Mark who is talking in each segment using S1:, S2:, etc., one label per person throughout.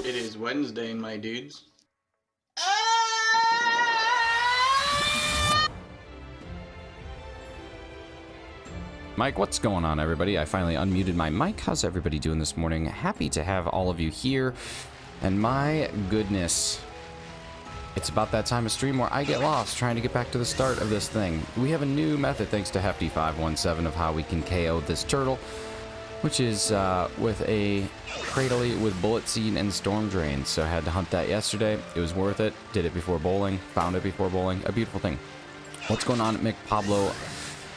S1: It is Wednesday, my dudes.
S2: Mike, what's going on, everybody? I finally unmuted my mic. How's everybody doing this morning? Happy to have all of you here. And my goodness, it's about that time of stream where I get lost trying to get back to the start of this thing. We have a new method, thanks to Hefty517, of how we can KO this turtle, which is with a Cradley with Bullet Seed and Storm Drain. So I had to hunt that yesterday. It was worth it. Did it before bowling. Found it before bowling. A beautiful thing. What's going on, Mick Pablo?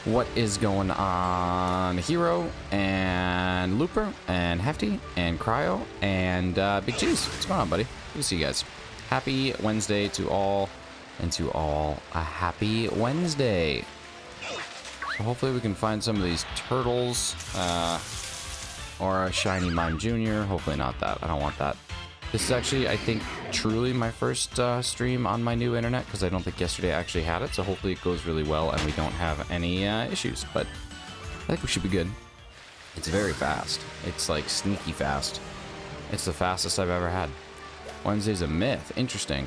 S2: What is going on? Hero and Looper and Hefty and Cryo and Big Cheese. What's going on, buddy? Good to see you guys. Happy Wednesday to all, and to all a happy Wednesday. So hopefully we can find some of these turtles. Or a Shiny Mime Jr. Hopefully not that. I don't want that. This is actually, I think, truly my first stream on my new internet, because I don't think yesterday I actually had it. So hopefully it goes really well and we don't have any issues. But I think we should be good. It's very fast. It's like sneaky fast. It's the fastest I've ever had. Wednesday's a myth. Interesting.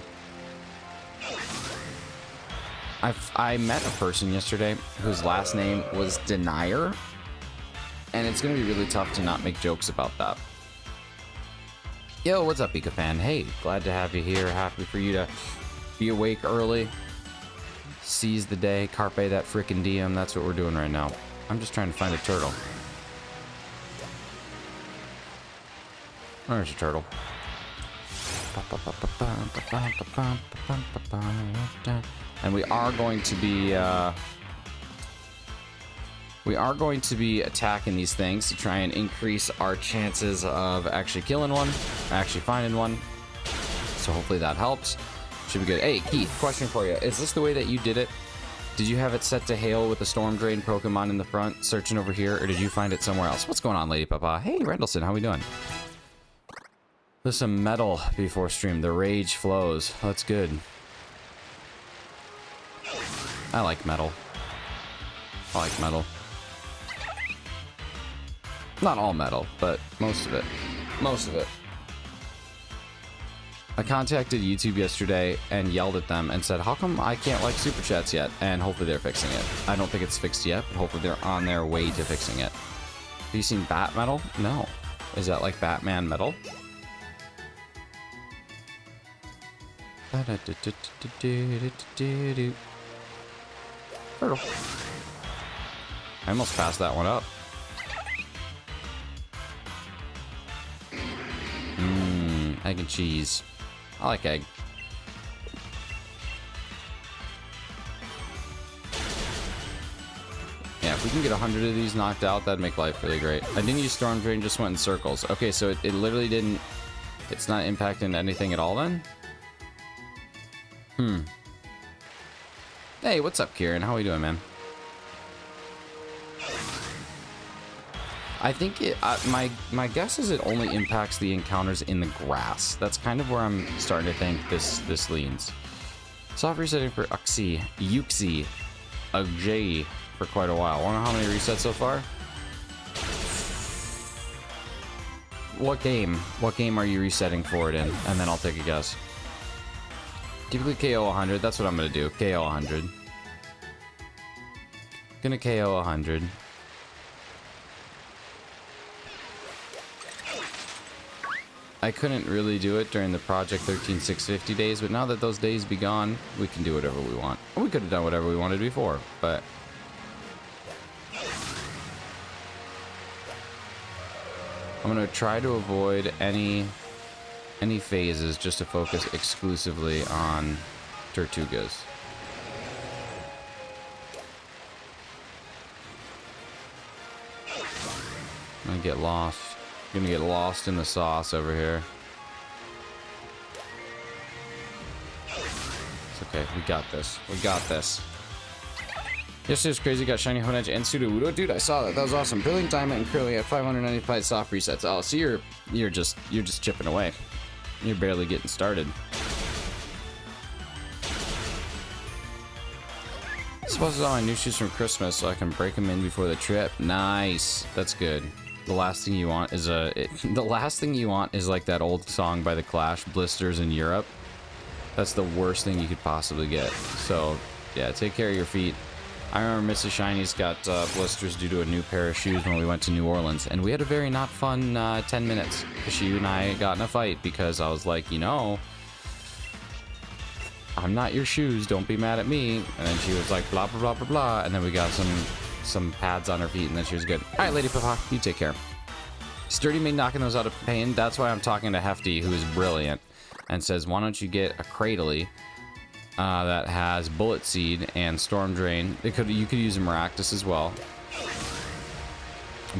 S2: I met a person yesterday whose last name was Denier. And it's going to be really tough to not make jokes about that. Yo, what's up, Pika fan? Hey, glad to have you here. Happy for you to be awake early. Seize the day. Carpe that frickin' diem. That's what we're doing right now. I'm just trying to find a turtle. There's a turtle. And we are going to be attacking these things to try and increase our chances of actually killing one, actually finding one. So hopefully that helps. Should be good. Hey, Keith, question for you. Is this the way that you did it? Did you have it set to hail with the Storm Drain Pokemon in the front, searching over here, or did you find it somewhere else? What's going on, Lady Papa? Hey, Rendleson, how we doing? There's some metal before stream. The rage flows. That's good. I like metal. I like metal. Not all metal, but most of it. Most of it. I contacted YouTube yesterday and yelled at them and said, how come I can't like Super Chats yet? And hopefully they're fixing it. I don't think it's fixed yet, but hopefully they're on their way to fixing it. Have you seen Bat Metal? No. Is that like Batman Metal? Turtle. I almost passed that one up. Egg and cheese. I like egg. Yeah, if we can get 100 of these knocked out, that'd make life really great. I didn't use Storm Drain, just went in circles. Okay, so it literally didn't... It's not impacting anything at all then? Hey, what's up, Kieran? How are we doing, man? I think it... my guess is it only impacts the encounters in the grass. That's kind of where I'm starting to think this leans. Soft resetting for Yuxi, Ugj for quite a while. Wonder how many resets so far? What game? What game are you resetting for it in? And then I'll take a guess. Typically KO 100. That's what I'm gonna do. KO 100. Gonna KO 100. I couldn't really do it during the Project 13-650 days, but now that those days be gone, we can do whatever we want. We could have done whatever we wanted before, but... I'm gonna try to avoid any phases just to focus exclusively on Tortugas. I'm gonna get lost. I'm gonna get lost in the sauce over here. It's okay. We got this. We got this. Yesterday's crazy. Got shiny Honedge and Sudowoodo. Dude, I saw that. That was awesome. Brilliant Diamond and Curly at 595 soft resets. Oh, so you're just chipping away. You're barely getting started. Supposed to all my new shoes from Christmas so I can break them in before the trip. Nice. That's good. The last thing you want is like that old song by The Clash, Blisters in Europe. That's the worst thing you could possibly get. So, yeah, take care of your feet. I remember Mrs. Shiny's got blisters due to a new pair of shoes when we went to New Orleans, and we had a very not fun 10 minutes. She and I got in a fight because I was like, you know, I'm not your shoes, don't be mad at me. And then she was like, blah, blah, blah, blah, blah. And then we got some pads on her feet, and then she was good. All right, Lady Papa, you take care. Sturdy made knocking those out of pain. That's why I'm talking to Hefty, who is brilliant, and says, why don't you get a Cradily that has Bullet Seed and Storm Drain. You could use a Maractus as well.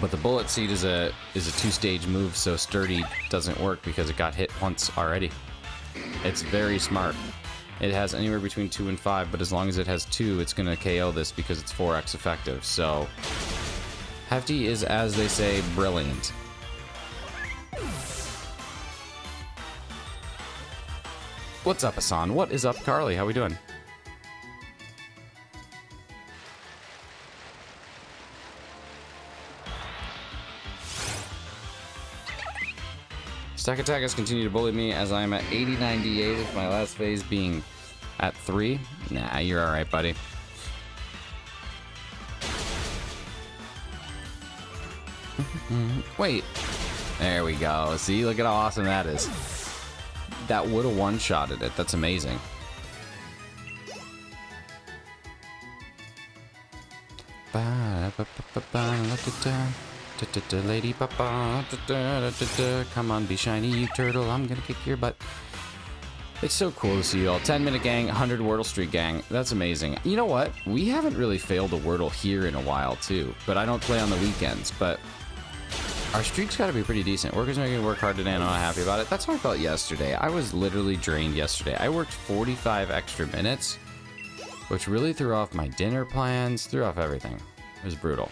S2: But the Bullet Seed is a two-stage move, so Sturdy doesn't work because it got hit once already. It's very smart. It has anywhere between 2 and 5, but as long as it has 2, it's going to KO this because it's 4x effective. So, Hefty is, as they say, brilliant. What's up, Hassan? What is up, Carly? How we doing? Stack Attack has continued to bully me as I am at 80-98 with my last phase being at 3. Nah, you're alright, buddy. Wait. There we go. See, look at how awesome that is. That would have one-shotted it. That's amazing. Lady Papa, come on, be shiny, you turtle. I'm gonna kick your butt. It's so cool to see you all. 10-minute gang, 100 Wordle Street gang. That's amazing. You know what? We haven't really failed a Wordle here in a while, too. But I don't play on the weekends. But our streak's got to be pretty decent. Workers making me work hard today, and I'm not happy about it. That's how I felt yesterday. I was literally drained yesterday. I worked 45 extra minutes, which really threw off my dinner plans, threw off everything. It was brutal.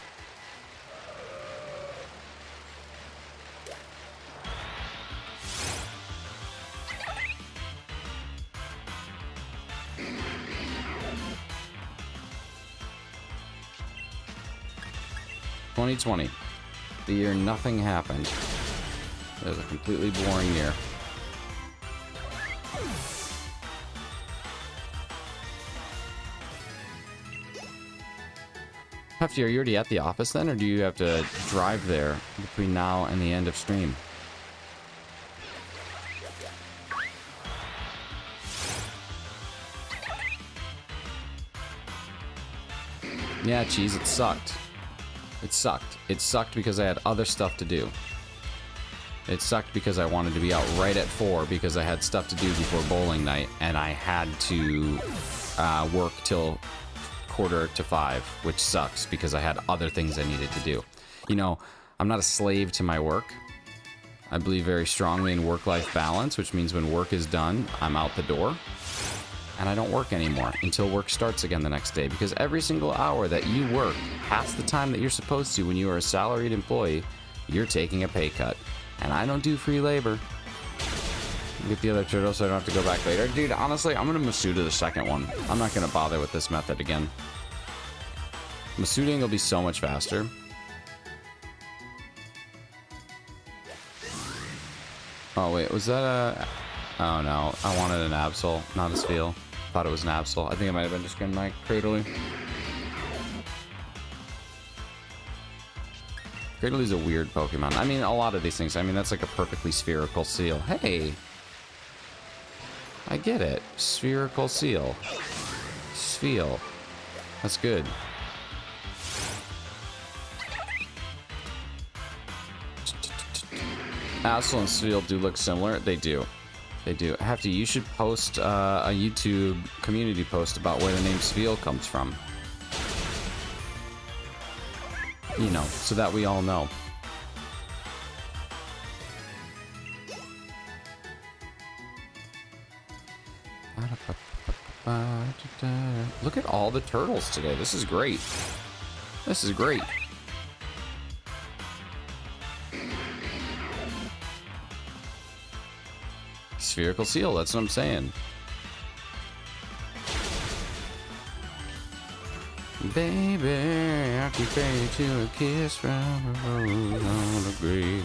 S2: (2020), the year nothing happened. It was a completely boring year. Hefty, are you already at the office then, or do you have to drive there between now and the end of stream? Yeah, Cheese, it sucked. It sucked. It sucked because I had other stuff to do. It sucked because I wanted to be out right at 4 because I had stuff to do before bowling night, and I had to work till 4:45, which sucks because I had other things I needed to do. You know, I'm not a slave to my work. I believe very strongly in work-life balance, which means when work is done, I'm out the door. And I don't work anymore until work starts again the next day, because every single hour that you work past the time that you're supposed to when you are a salaried employee, you're taking a pay cut. And I don't do free labor. Get the other turtle so I don't have to go back later. Dude, honestly, I'm going to Masuda the second one. I'm not going to bother with this method again. Masuding will be so much faster. Oh, wait, was that a... Oh, no. I wanted an Absol, not a Spheal. Thought it was an Absol. I think it might have been just getting my Cradily. Cradely's a weird Pokemon. I mean, a lot of these things. I mean, that's like a perfectly spherical seal. Hey! I get it. Spherical seal. Spheal. That's good. Absol and Spheal do look similar. They do. They do. Hefty, you should post a YouTube community post about where the name Spheal comes from. You know, so that we all know. Look at all the turtles today. This is great. This is great. Spherical seal, that's what I'm saying. Baby, I compare you to a kiss from a rose on the grave.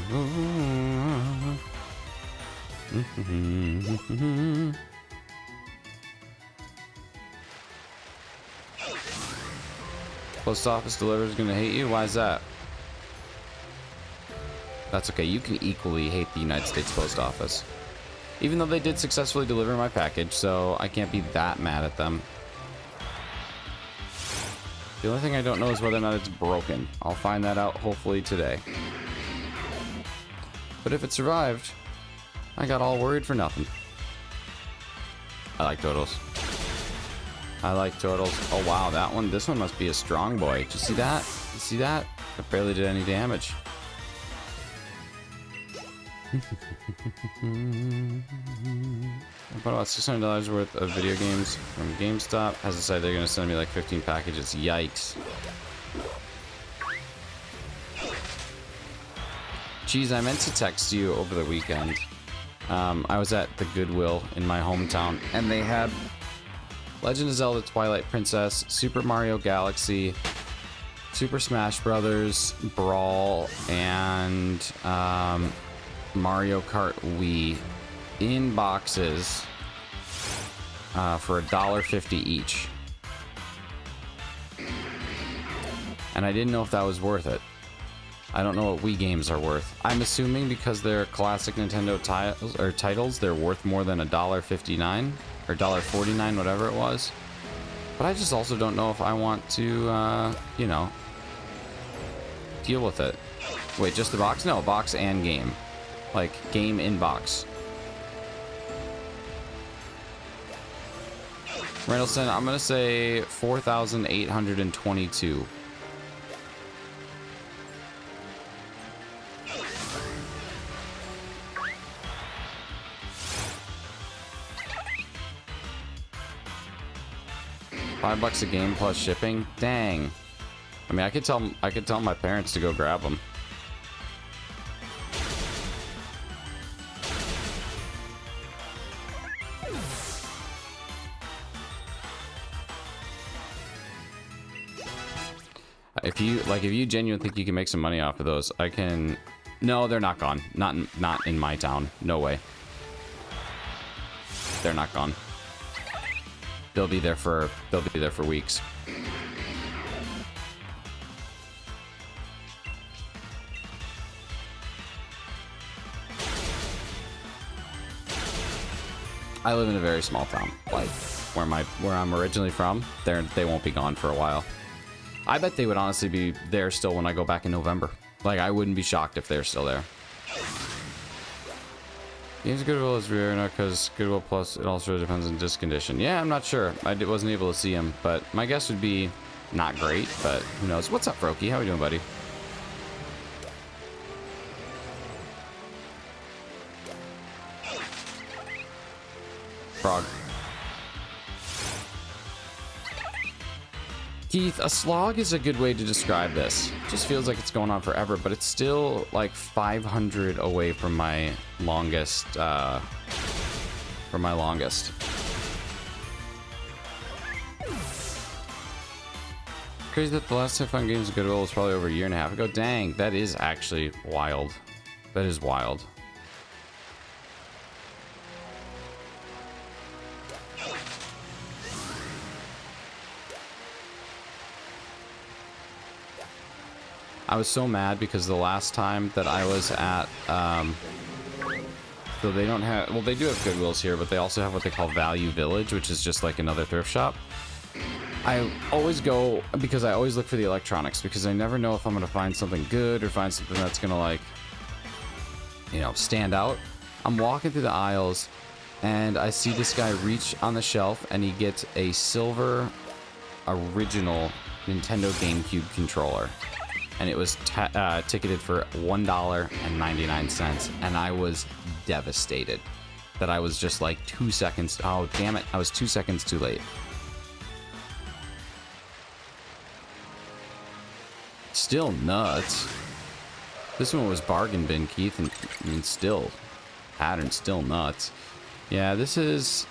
S2: Post office deliverer's gonna hate you? Why is that? That's okay, you can equally hate the United States Post Office. Even though they did successfully deliver my package, so I can't be that mad at them. The only thing I don't know is whether or not it's broken. I'll find that out hopefully today. But if it survived, I got all worried for nothing. I like turtles. I like turtles. Oh wow, that one, this one must be a strong boy. Did you see that? You see that? It barely did any damage. I bought about $600 worth of video games from GameStop. Has decided they're going to send me like 15 packages. Yikes. Geez, I meant to text you over the weekend. I was at the Goodwill in my hometown, and they had Legend of Zelda Twilight Princess, Super Mario Galaxy, Super Smash Brothers, Brawl, and Mario Kart Wii in boxes for $1.50 each. And I didn't know if that was worth it. I don't know what Wii games are worth. I'm assuming because they're classic Nintendo titles, they're worth more than $1.59 or $1.49, whatever it was. But I just also don't know if I want to, you know, deal with it. Wait, just the box? No, box and game. Like, game in box. Reynoldson, I'm gonna say 4,822. $5 a game plus shipping? Dang. I mean, I could tell my parents to go grab them. If you genuinely think you can make some money off of those, I can. No, they're not gone. Not in my town. No way. They're not gone. They'll be there for weeks. I live in a very small town, like where I'm originally from. They won't be gone for a while. I bet they would honestly be there still when I go back in November. Like, I wouldn't be shocked if they're still there. Games Goodwill is rare now because Goodwill Plus, it also depends on disc condition. Yeah, I'm not sure. I wasn't able to see him, but my guess would be not great, but who knows. What's up, Froky? How are you doing, buddy? Frog. Keith, a slog is a good way to describe this. Just feels like it's going on forever, but it's still like 500 away from my longest, Crazy that the last time I found Games of Goodwill was probably over a year and a half ago. Dang, that is actually wild. That is wild. I was so mad because the last time that I was at, so they don't have, well, they do have Goodwills here, but they also have what they call Value Village, which is just like another thrift shop. I always go, because I always look for the electronics, because I never know if I'm going to find something good or find something that's going to, like, you know, stand out. I'm walking through the aisles, and I see this guy reach on the shelf, and he gets a silver original Nintendo GameCube controller. And it was ticketed for $1.99, and I was devastated that I was just like 2 seconds. Oh, damn it. I was 2 seconds too late. Still nuts. This one was bargain bin, Keith, and still pattern still nuts. Yeah, this is,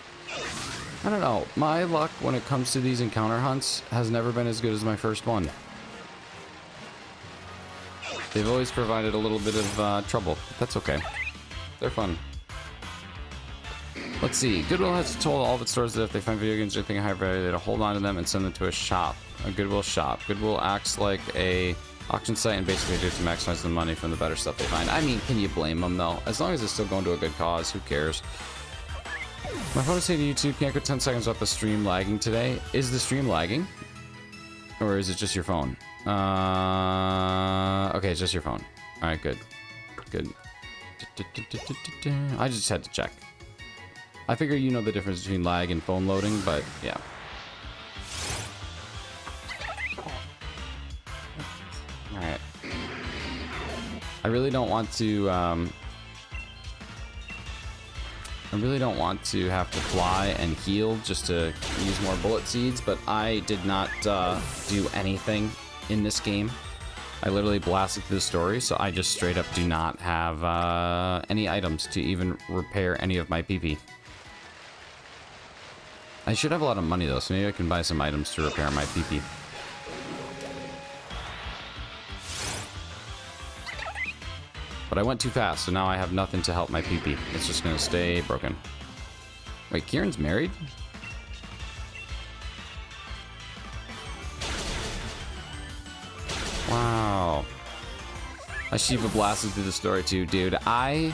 S2: I don't know. My luck when it comes to these encounter hunts has never been as good as my first one. They've always provided a little bit of trouble. That's okay. They're fun. Let's see. Goodwill has told all of its stores that if they find video games or anything of high value, to hold on to them and send them to a shop. A Goodwill shop. Goodwill acts like a auction site and basically do it to maximize the money from the better stuff they find. I mean, can you blame them, though? As long as it's still going to a good cause, who cares? My phone is saying to YouTube, can't go 10 seconds without the stream lagging today. Is the stream lagging? Or is it just your phone? Okay, it's just your phone. Alright, good. Good. I just had to check. I figure you know the difference between lag and phone loading, but yeah. Alright. I really don't want to, have to fly and heal just to use more bullet seeds, but I did not do anything in this game. I literally blasted through the story, so I just straight up do not have any items to even repair any of my PP. I should have a lot of money though, so maybe I can buy some items to repair my PP. But I went too fast, so now I have nothing to help my PP. It's just gonna stay broken. Wait, Kieran's married? Wow. I Shiva blasted through the story too, dude. I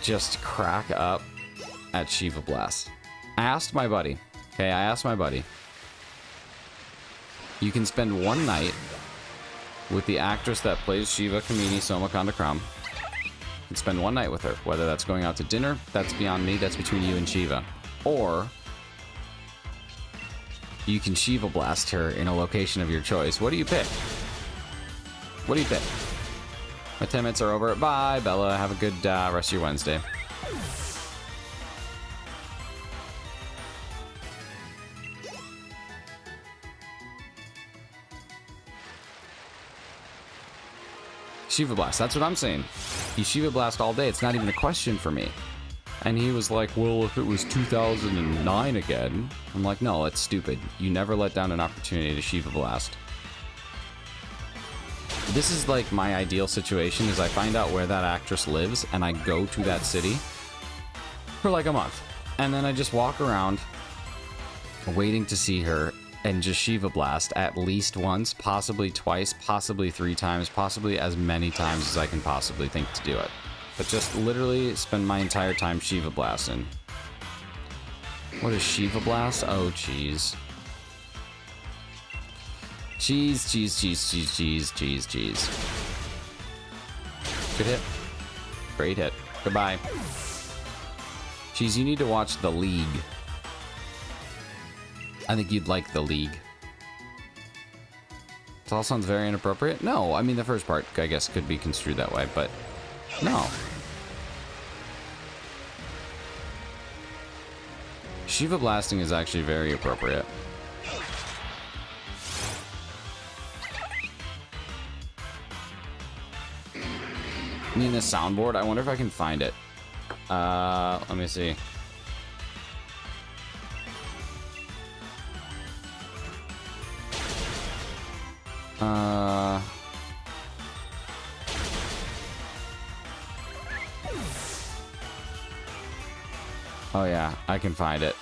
S2: just crack up at Shiva Blast. I asked my buddy. Okay, I asked my buddy. You can spend one night with the actress that plays Shiva Kamini Somakandakram. You can spend one night with her. Whether that's going out to dinner, that's beyond me. That's between you and Shiva. Or you can Shiva Blast her in a location of your choice. What do you pick? What do you pick? My 10 minutes are over. Bye, Bella. Have a good rest of your Wednesday. Shiva Blast. That's what I'm saying. You Shiva Blast all day. It's not even a question for me. And he was like, well, if it was 2009 again. I'm like, no, it's stupid. You never let down an opportunity to Shiva Blast. This is like my ideal situation, is I find out where that actress lives and I go to that city for like a month. And then I just walk around waiting to see her and just Shiva Blast at least once, possibly twice, possibly 3 times, possibly as many times as I can possibly think to do it. But just literally spend my entire time Shiva Blasting. What is Shiva Blast? Oh, jeez. Cheese, cheese, cheese, cheese, cheese, cheese, cheese. Good hit. Great hit. Goodbye. Cheese, you need to watch The League. I think you'd like The League. It all sounds very inappropriate. No, I mean, the first part, I guess, could be construed that way, but no. Shiva blasting is actually very appropriate. I mean, the soundboard, I wonder if I can find it. Let me see. Oh yeah, I can find it.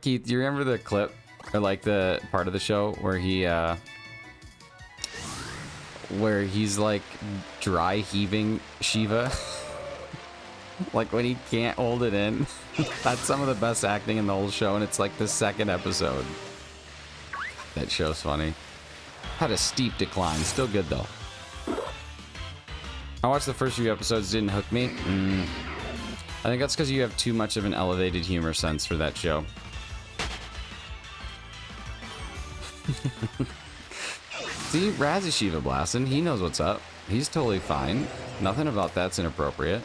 S2: Keith, do you remember the clip, or like the part of the show where he's like dry heaving Shiva? Like when he can't hold it in. That's some of the best acting in the whole show, and it's like the second episode. That show's funny. Had a steep decline, still good though. I watched the first few episodes, didn't hook me. I think that's because you have too much of an elevated humor sense for that show. See, Raz is Shiva blasting. He knows what's up. He's totally fine. Nothing about that's inappropriate.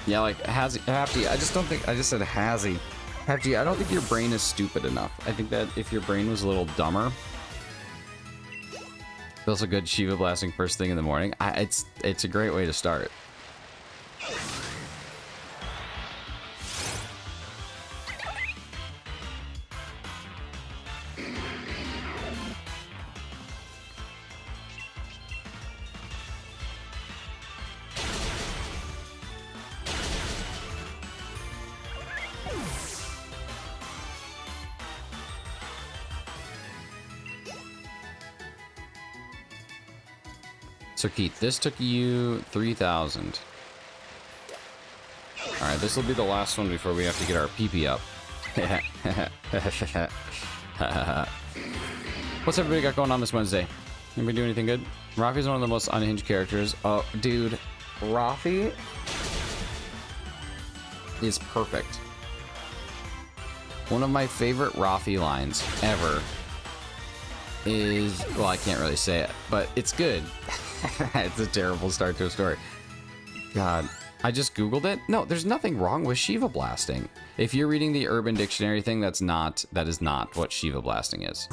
S2: Yeah, like Hafty, I just don't think, I just said Hazzy. Hafty, I don't think your brain is stupid enough. I think that if your brain was a little dumber, feels a good Shiva blasting first thing in the morning. It's a great way to start. So Keith, this took you 3,000. All right, this will be the last one before we have to get our PP up. What's everybody got going on this Wednesday? Anybody do anything good? Rafi's one of the most unhinged characters. Oh, dude, Rafi is perfect. One of my favorite Rafi lines ever is, well, I can't really say it, but it's good. It's a terrible start to a story. God, I just Googled it. No, there's nothing wrong with Shiva blasting. If you're reading the Urban Dictionary thing, that is not what Shiva blasting is.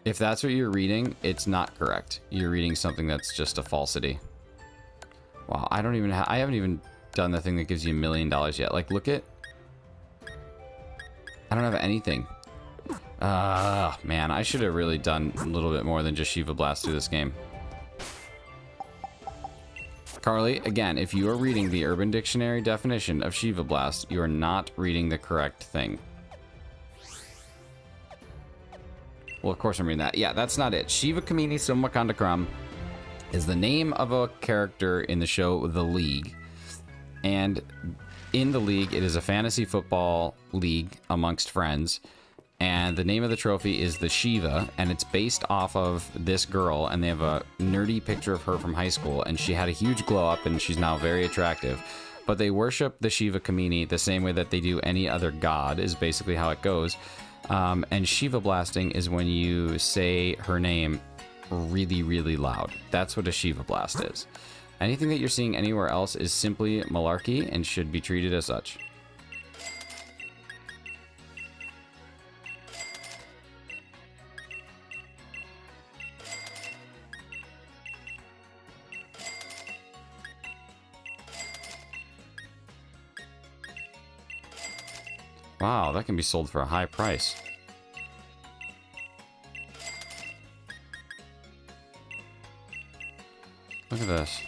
S2: If that's what you're reading, it's not correct. You're reading something that's just a falsity. Wow, I haven't even done the thing that gives you $1 million yet. Like, look at, I don't have anything. Man, I should have really done a little bit more than just Shiva Blast through this game. Carly, again, if you are reading the Urban Dictionary definition of Shiva Blast, you are not reading the correct thing. Well, of course I'm reading that. Yeah, that's not it. Shiva Kamini Somakandakram is the name of a character in the show The League. And in The League, it is a fantasy football league amongst friends. And the name of the trophy is the Shiva, and it's based off of this girl, and they have a nerdy picture of her from high school, and she had a huge glow up, and she's now very attractive. But they worship the Shiva Kamini the same way that they do any other god, is basically how it goes. And Shiva blasting is when you say her name really, really loud. That's what a Shiva blast is. Anything that you're seeing anywhere else is simply malarkey and should be treated as such. Wow, that can be sold for a high price. Look at this.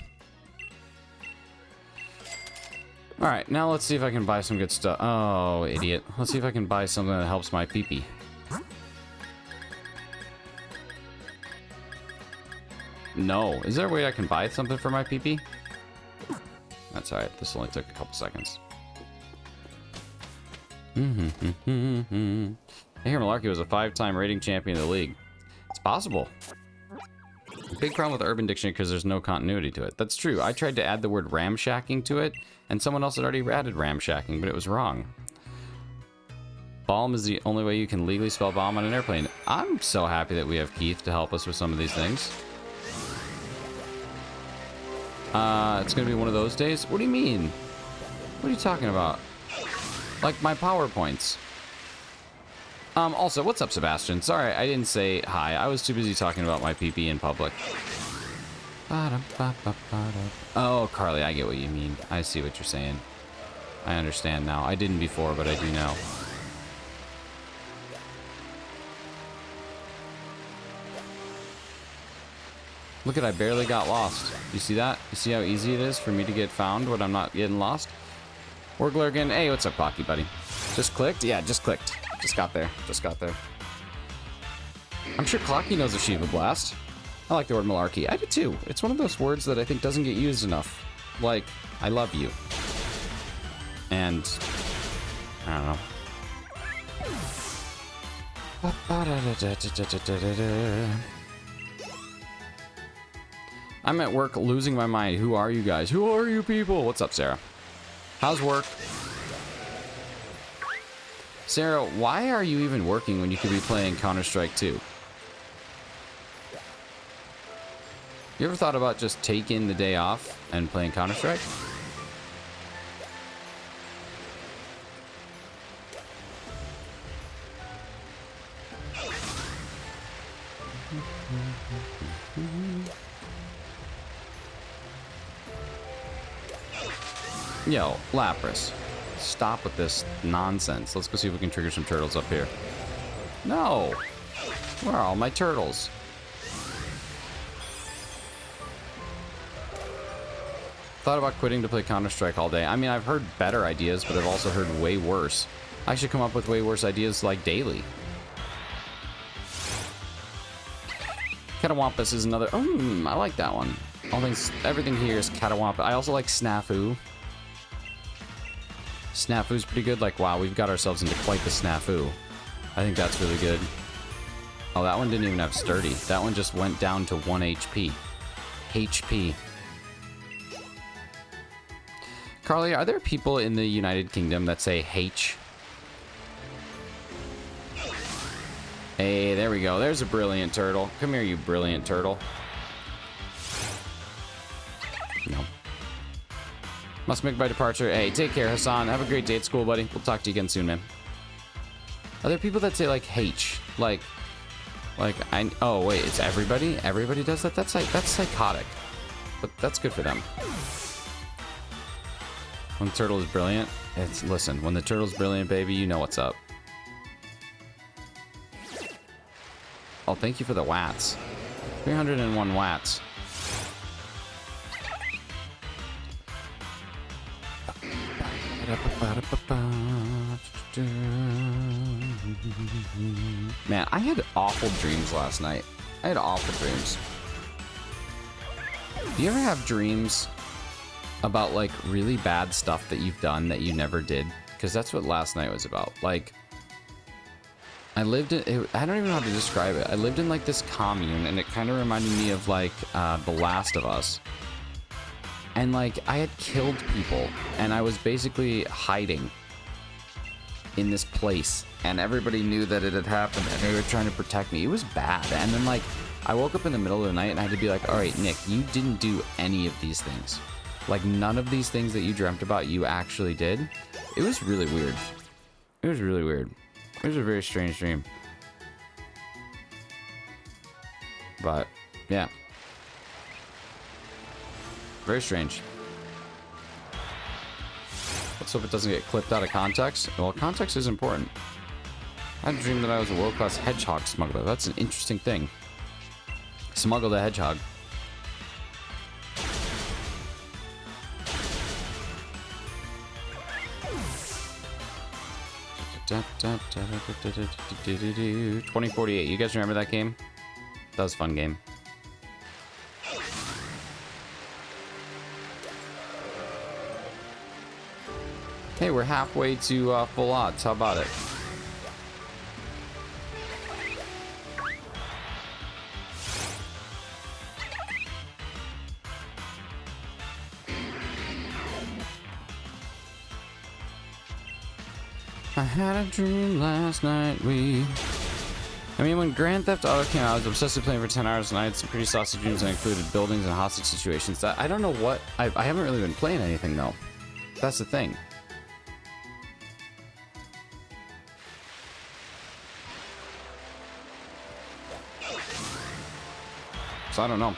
S2: Alright, now let's see if I can buy some good stuff. Oh, idiot. Let's see if I can buy something that helps my pee-pee. No. Is there a way I can buy something for my PP? That's alright. This only took a couple seconds. I hear Malarkey was a 5-time rating champion of the league. It's possible. Big problem with Urban Dictionary because there's no continuity to it. That's true. I tried to add the word ramshacking to it, and someone else had already added ramshacking, but it was wrong. Balm is the only way you can legally spell bomb on an airplane. I'm so happy that we have Keith to help us with some of these things. It's gonna be one of those days? What do you mean? What are you talking about? Like my PowerPoints. Also, what's up, Sebastian? Sorry, I didn't say hi. I was too busy talking about my PP in public. Oh, Carly, I get what you mean. I see what you're saying. I understand now. I didn't before, but I do now. Look at, I barely got lost. You see that? You see how easy it is for me to get found when I'm not getting lost? Warglurgan, hey, what's up, Pocky buddy? Just clicked? Yeah, just clicked. Just got there. Just got there. I'm sure Clocky knows of Shiva Blast. I like the word malarkey. I do too. It's one of those words that I think doesn't get used enough. Like, I love you. And, I don't know. I'm at work losing my mind. Who are you guys? Who are you people? What's up, Sarah? How's work? Sarah, why are you even working when you could be playing Counter-Strike 2? You ever thought about just taking the day off and playing Counter-Strike? Yo, Lapras, stop with this nonsense. Let's go see if we can trigger some turtles up here. No! Where are all my turtles? Thought about quitting to play Counter-Strike all day. I mean, I've heard better ideas, but I've also heard way worse. I should come up with way worse ideas like daily. Catawampus is another... I like that one. Everything here is Catawampus. I also like Snafu. Snafu's pretty good. Like, wow, we've got ourselves into quite the snafu. I think that's really good. Oh, that one didn't even have sturdy. That one just went down to 1 HP. HP. Carly, are there people in the United Kingdom that say H? Hey, there we go. There's a brilliant turtle. Come here, you brilliant turtle. No. Must make my departure. Hey, take care, Hassan. Have a great day at school, buddy. We'll talk to you again soon, man. Are there people that say, like, H? Oh, wait, it's everybody? Everybody does that? That's psychotic. But that's good for them. When the turtle is brilliant, listen, when the turtle's brilliant, baby, you know what's up. Oh, thank you for the watts. 301 watts. Man, I had awful dreams last night. I had awful dreams. Do you ever have dreams about, like, really bad stuff that you've done that you never did? Because that's what last night was about. Like, I don't even know how to describe it. I lived in, like, this commune, and it kind of reminded me of, like, The Last of Us. And, like, I had killed people, and I was basically hiding in this place, and everybody knew that it had happened, and they were trying to protect me. It was bad. And then, like, I woke up in the middle of the night, and I had to be like, all right, Nick, you didn't do any of these things. Like, none of these things that you dreamt about, you actually did. It was really weird. It was really weird. It was a very strange dream. But, yeah. Very strange. Let's hope it doesn't get clipped out of context. Well, context is important. I had a dream that I was a world-class hedgehog smuggler. That's an interesting thing. Smuggle the hedgehog. Da, da, da, da, da, da, da, da, da. 2048. You guys remember that game? That was a fun game. Hey, we're halfway to full odds. How about it? I had a dream last night. I mean, when Grand Theft Auto came out, I was obsessively playing for 10 hours, and I had some pretty saucy dreams that included buildings and hostage situations. I don't know what... I haven't really been playing anything, though. That's the thing. So I don't know.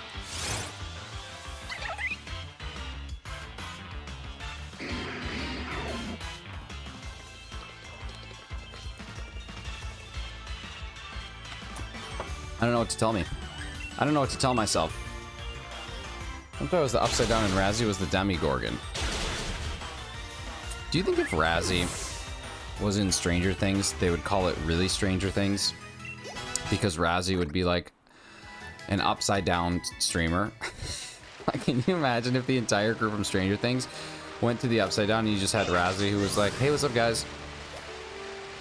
S2: I don't know what to tell me. I don't know what to tell myself. I thought it was the Upside Down and Razzie was the Demigorgon. Do you think if Razzie was in Stranger Things, they would call it really Stranger Things? Because Razzie would be like an upside down streamer. Like, can you imagine if the entire group from Stranger Things went to the Upside Down and you just had Razzie who was like, hey, what's up, guys?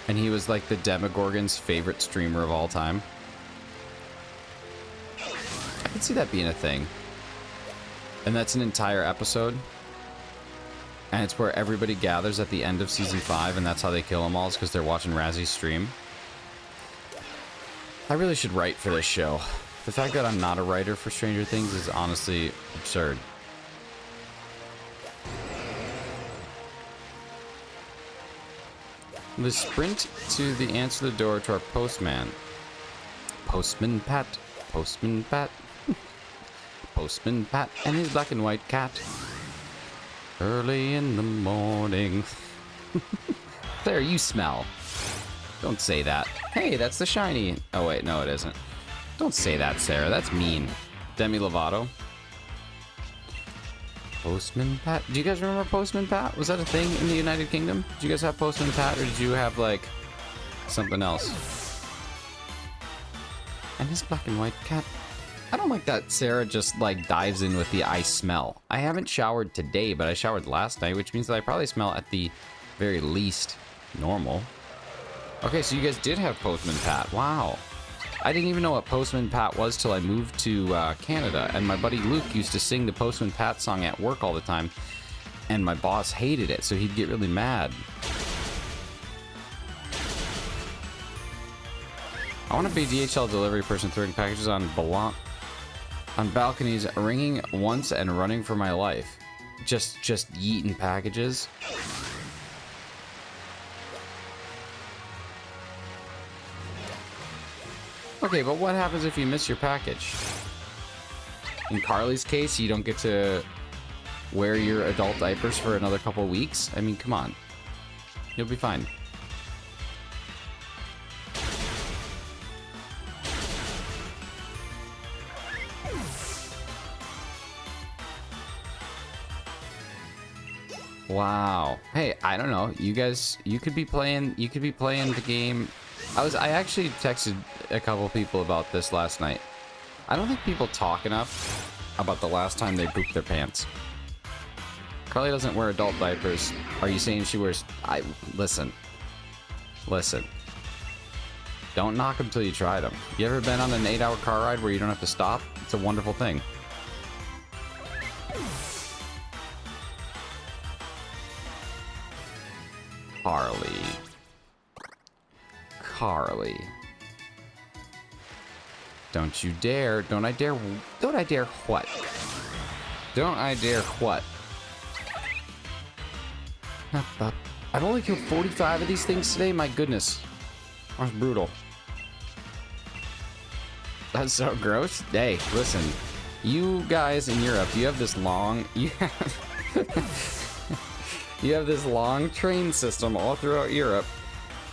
S2: And he was like the Demogorgon's favorite streamer of all time. I can see that being a thing. And that's an entire episode. And it's where everybody gathers at the end of season 5, and that's how they kill them all, is because they're watching Razzie's stream. I really should write for this show. The fact that I'm not a writer for Stranger Things is honestly absurd. The sprint to the answer the door to our postman. Postman Pat. Postman Pat. Postman Pat and his black and white cat. Early in the morning. There, you smell. Don't say that. Hey, that's the shiny. Oh, wait, no, it isn't. Don't say that, Sarah. That's mean. Demi Lovato. Postman Pat. Do you guys remember Postman Pat? Was that a thing in the United Kingdom? Did you guys have Postman Pat, or did you have, like, something else? And his black and white cat. I don't like that Sarah just, like, dives in with the I smell. I haven't showered today, but I showered last night, which means that I probably smell at the very least normal. Okay, so you guys did have Postman Pat. Wow. I didn't even know what Postman Pat was till I moved to Canada, and my buddy Luke used to sing the Postman Pat song at work all the time, and my boss hated it, so he'd get really mad. I want to be a DHL delivery person throwing packages on balconies, ringing once and running for my life. Just yeeting packages. Okay, but what happens if you miss your package? In Carly's case, you don't get to wear your adult diapers for another couple weeks? I mean, come on. You'll be fine. Wow. Hey, I don't know. You guys, you could be playing the game. I actually texted a couple people about this last night. I don't think people talk enough about the last time they pooped their pants. Carly doesn't wear adult diapers. Are you saying she wears... Listen. Don't knock them till you try them. You ever been on an 8-hour car ride where you don't have to stop? It's a wonderful thing. Carly. Don't you dare. Don't I dare what? Don't I dare what? I've only killed 45 of these things today. My goodness. That's brutal. That's so gross. Hey, listen. You guys in Europe, you have this long... You have this long train system all throughout Europe,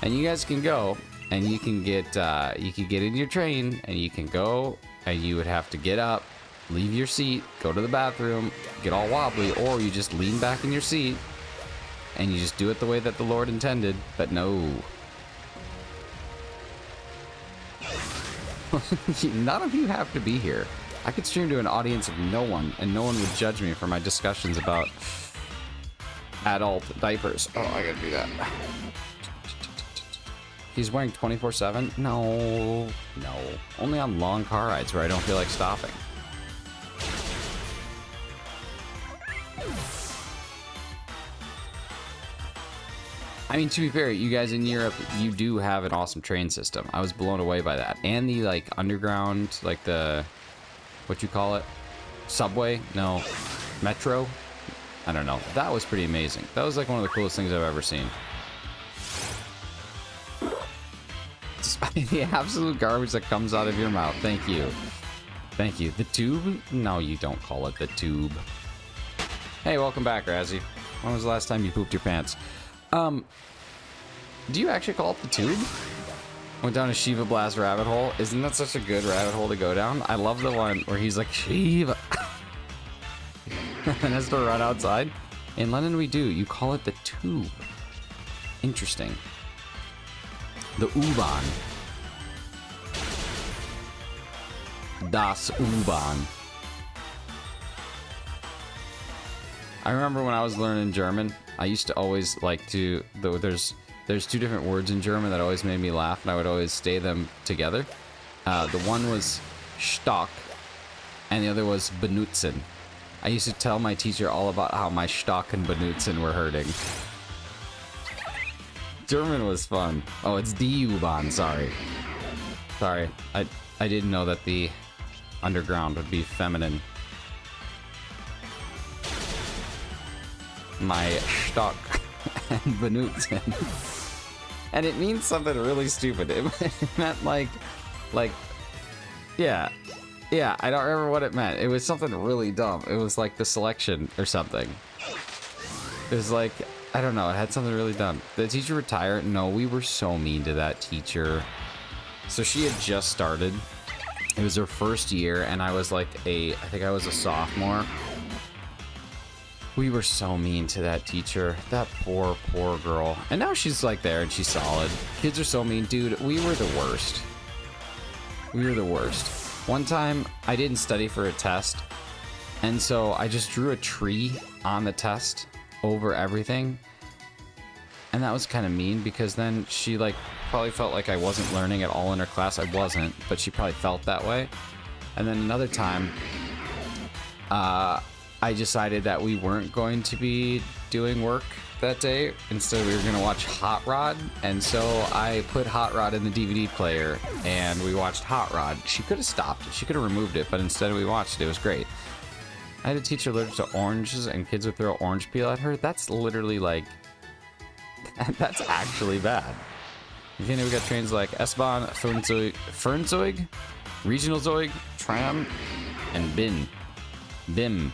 S2: and you guys can go, and you can get in your train, and you can go, and you would have to get up, leave your seat, go to the bathroom, get all wobbly, or you just lean back in your seat, and you just do it the way that the Lord intended. But no. None of you have to be here. I could stream to an audience of no one, and no one would judge me for my discussions about adult diapers. Oh, I gotta do that. He's wearing 24/7? No. No. Only on long car rides where I don't feel like stopping. I mean, to be fair, you guys in Europe, you do have an awesome train system. I was blown away by that. And the, like, underground, like the... what you call it? Subway? No. Metro? I don't know. That was pretty amazing. That was, like, one of the coolest things I've ever seen. The absolute garbage that comes out of your mouth. Thank you. Thank you. The tube? No, you don't call it the tube. Hey, welcome back, Razzie. When was the last time you pooped your pants? Do you actually call it the tube? Went down a Shiva Blast rabbit hole. Isn't that such a good rabbit hole to go down? I love the one where he's like, Shiva. And has to run outside. In London, we do. You call it the tube. Interesting. The U-Bahn. Das U-Bahn. I remember when I was learning German, I used to always like to... There's two different words in German that always made me laugh, and I would always say them together. The one was Stock, and the other was benutzen. I used to tell my teacher all about how my Stock and benutzen were hurting. German was fun. Oh, it's die U-Bahn, sorry. Sorry, I didn't know that the underground would be feminine. My Stock and benutzen. And it means something really stupid. It meant like, yeah, I don't remember what it meant. It was something really dumb. It was like the selection or something. It was like, I don't know, it had something really dumb. The teacher retired? No, we were so mean to that teacher. So she had just started. It was her first year, and I was like I think I was a sophomore. We were so mean to that teacher. That poor girl. And now she's like there and she's solid. Kids are so mean. Dude, we were the worst. We were the worst. One time, I didn't study for a test. And so I just drew a tree on the test over everything. And that was kind of mean because then she like probably felt like I wasn't learning at all in her class. I wasn't, but she probably felt that way. And then another time, I decided that we weren't going to be doing work that day. Instead, we were going to watch Hot Rod. And so I put Hot Rod in the DVD player and we watched Hot Rod. She could have stopped it. She could have removed it, but instead we watched it. It was great. I had a teacher allergic to oranges and kids would throw orange peel at her. That's literally like, that's actually bad. Okay, now we got trains like S-Bahn, Fernzeug, Regional Zoig, Tram, and BIM.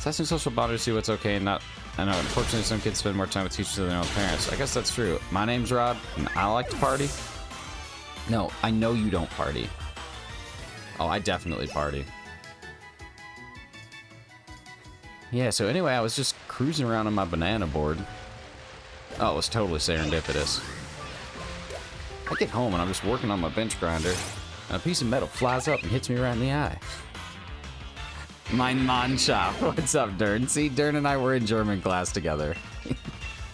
S2: Testing social boundaries to see what's okay and not. I know, unfortunately, some kids spend more time with teachers than their own parents. I guess that's true. My name's Rod, and I like to party. No, I know you don't party. Oh, I definitely party. Yeah, so anyway, I was just cruising around on my banana board. Oh, it was totally serendipitous. I get home and I'm just working on my bench grinder, and a piece of metal flies up and hits me right in the eye. Mein Mannschaft. What's up, Dern? See, Dern and I were in German class together.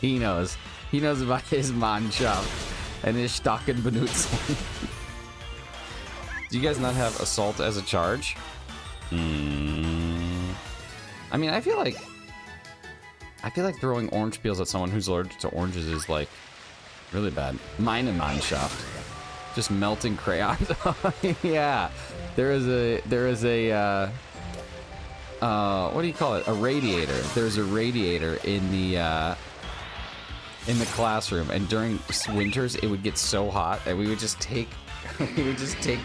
S2: He knows. He knows about his Mannschaft and his Stock and benutzen. Do you guys not have assault as a charge? I mean, I feel like throwing orange peels at someone who's allergic to oranges is like really bad. Meine Mannschaft. Just melting crayons. Yeah. There is a what do you call it? A radiator. There's a radiator in the classroom, and during winters it would get so hot that we would just take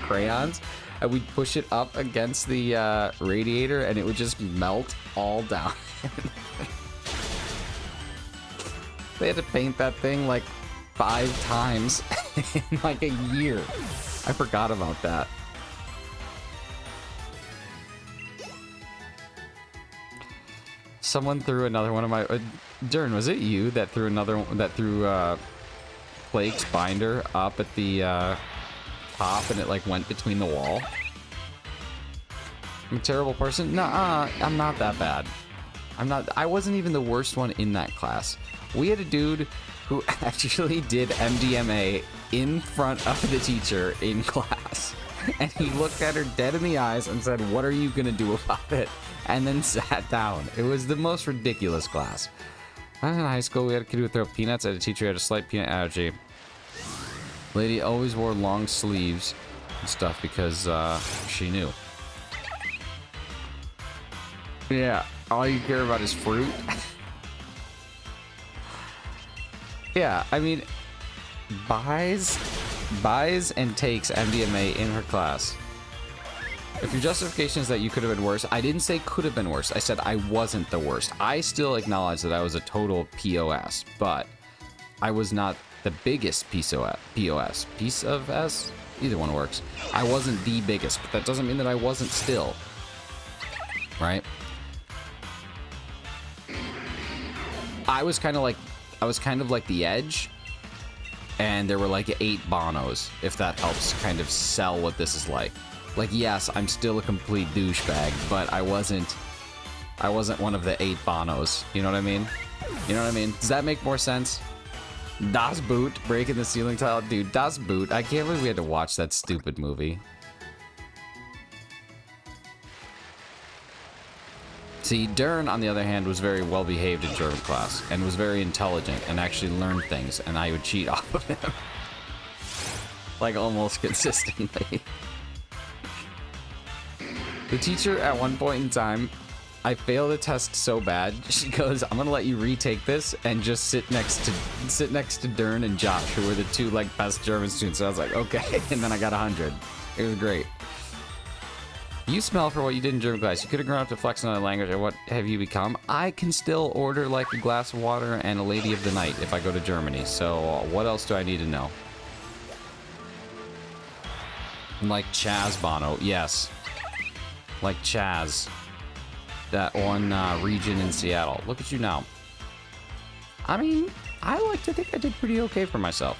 S2: crayons and we'd push it up against the radiator, and it would just melt all down. They had to paint that thing like 5 times in like a year. I forgot about that. Someone threw another one of my... Dern, was it you that threw Blake's binder up at the top and it like went between the wall? I'm a terrible person? Nuh-uh, I'm not that bad. I wasn't even the worst one in that class. We had a dude who actually did MDMA in front of the teacher in class. And he looked at her dead in the eyes and said, "What are you going to do about it?" And then sat down. It was the most ridiculous class. In high school, we had a kid who would throw peanuts at a teacher who had a slight peanut allergy. Lady always wore long sleeves and stuff because she knew. Yeah, all you care about is fruit. Yeah, I mean, buys and takes MDMA in her class. If your justification is that you could have been worse, I didn't say could have been worse. I said I wasn't the worst. I still acknowledge that I was a total POS, but I was not the biggest piece of S? Either one works. I wasn't the biggest, but that doesn't mean that I wasn't still. Right? I was kind of like the edge, and there were like 8 Bonos, if that helps kind of sell what this is like. Like, yes, I'm still a complete douchebag, but I wasn't one of the 8 Bonos. You know what I mean? You know what I mean? Does that make more sense? Das Boot, breaking the ceiling tile. Dude, Das Boot. I can't believe we had to watch that stupid movie. See, Dern, on the other hand, was very well behaved in German class and was very intelligent and actually learned things, and I would cheat off of him. Like, almost consistently. The teacher, at one point in time, I failed a test so bad, she goes, "I'm gonna let you retake this and just sit next to Dern and Josh, who were the 2 like best German students." So I was like, okay, and then I got 100. It was great. You smell for what you did in German class. You could have grown up to flex another language, or what have you become? I can still order like a glass of water and a lady of the night if I go to Germany. So what else do I need to know? Like Chaz Bono, yes. Like Chaz. That one region in Seattle. Look at you now. I mean, I like to think I did pretty okay for myself.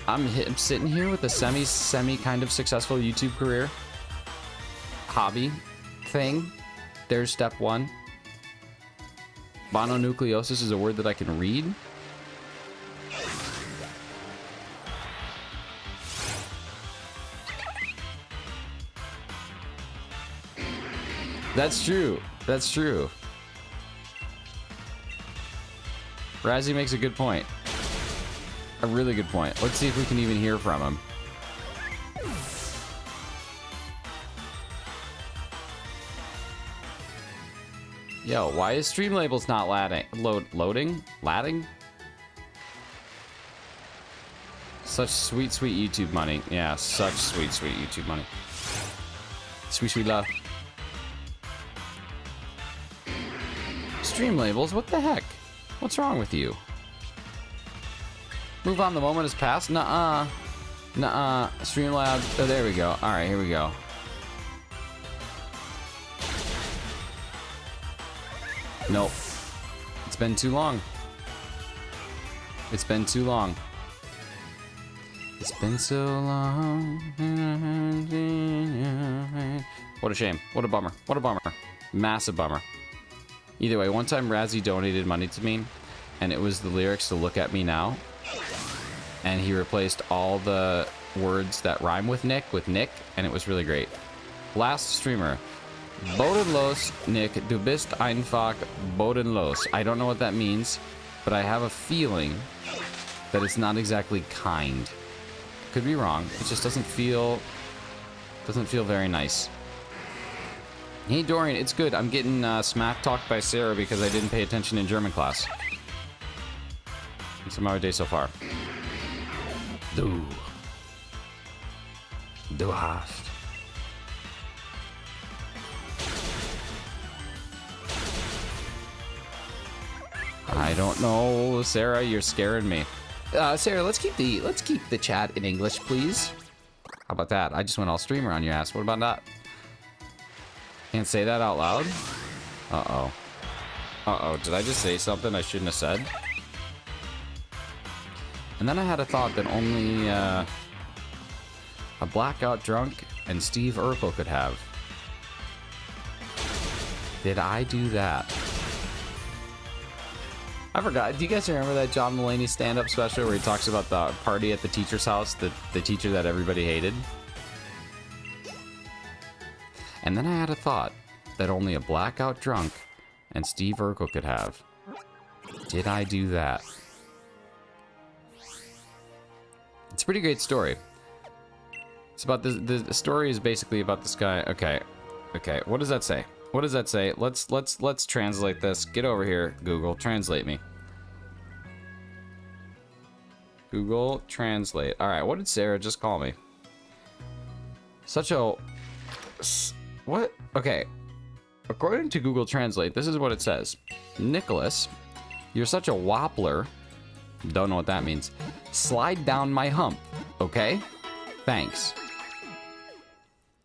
S2: I'm sitting here with a semi kind of successful YouTube career. Hobby thing. There's step 1. Mononucleosis is a word that I can read. That's true. That's true. Razzie makes a good point. A really good point. Let's see if we can even hear from him. Yo, why is Streamlabels not loading? Ladding? Such sweet, sweet YouTube money. Yeah, such sweet, sweet YouTube money. Sweet, sweet love. Streamlabels, what the heck? What's wrong with you? Move on, the moment has passed? Nuh-uh. Nuh-uh. Streamlabs. Oh, there we go. Alright, here we go. Nope. It's been too long. It's been too long. It's been so long. What a shame. What a bummer. What a bummer. Massive bummer. Either way, one time Razzie donated money to me, and it was the lyrics to Look At Me Now. And he replaced all the words that rhyme with Nick, and it was really great. Last streamer. Bodenlos, Nick, du bist einfach bodenlos. I don't know what that means, but I have a feeling that it's not exactly kind. Could be wrong. It just doesn't feel very nice. Hey Dorian, it's good. I'm getting smack talked by Sarah because I didn't pay attention in German class. It's my day so far. Du hast. I don't know, Sarah. You're scaring me. Sarah, let's keep the chat in English, please. How about that? I just went all streamer on your ass. What about that? Can't say that out loud? Uh-oh. Uh-oh, did I just say something I shouldn't have said? And then I had a thought that only a blackout drunk and Steve Urkel could have. Did I do that? I forgot. Do you guys remember that John Mulaney stand-up special where he talks about the party at the teacher's house, the teacher that everybody hated? And then I had a thought that only a blackout drunk and Steve Urkel could have. Did I do that? It's a pretty great story. It's about the story is basically about this guy. Okay. What does that say? What does that say? Let's translate this. Get over here, Google. Translate me. Google Translate. All right. What did Sarah just call me? Such a what? Okay. According to Google Translate, this is what it says. Nicholas, you're such a wobbler. Don't know what that means. Slide down my hump, okay? Thanks.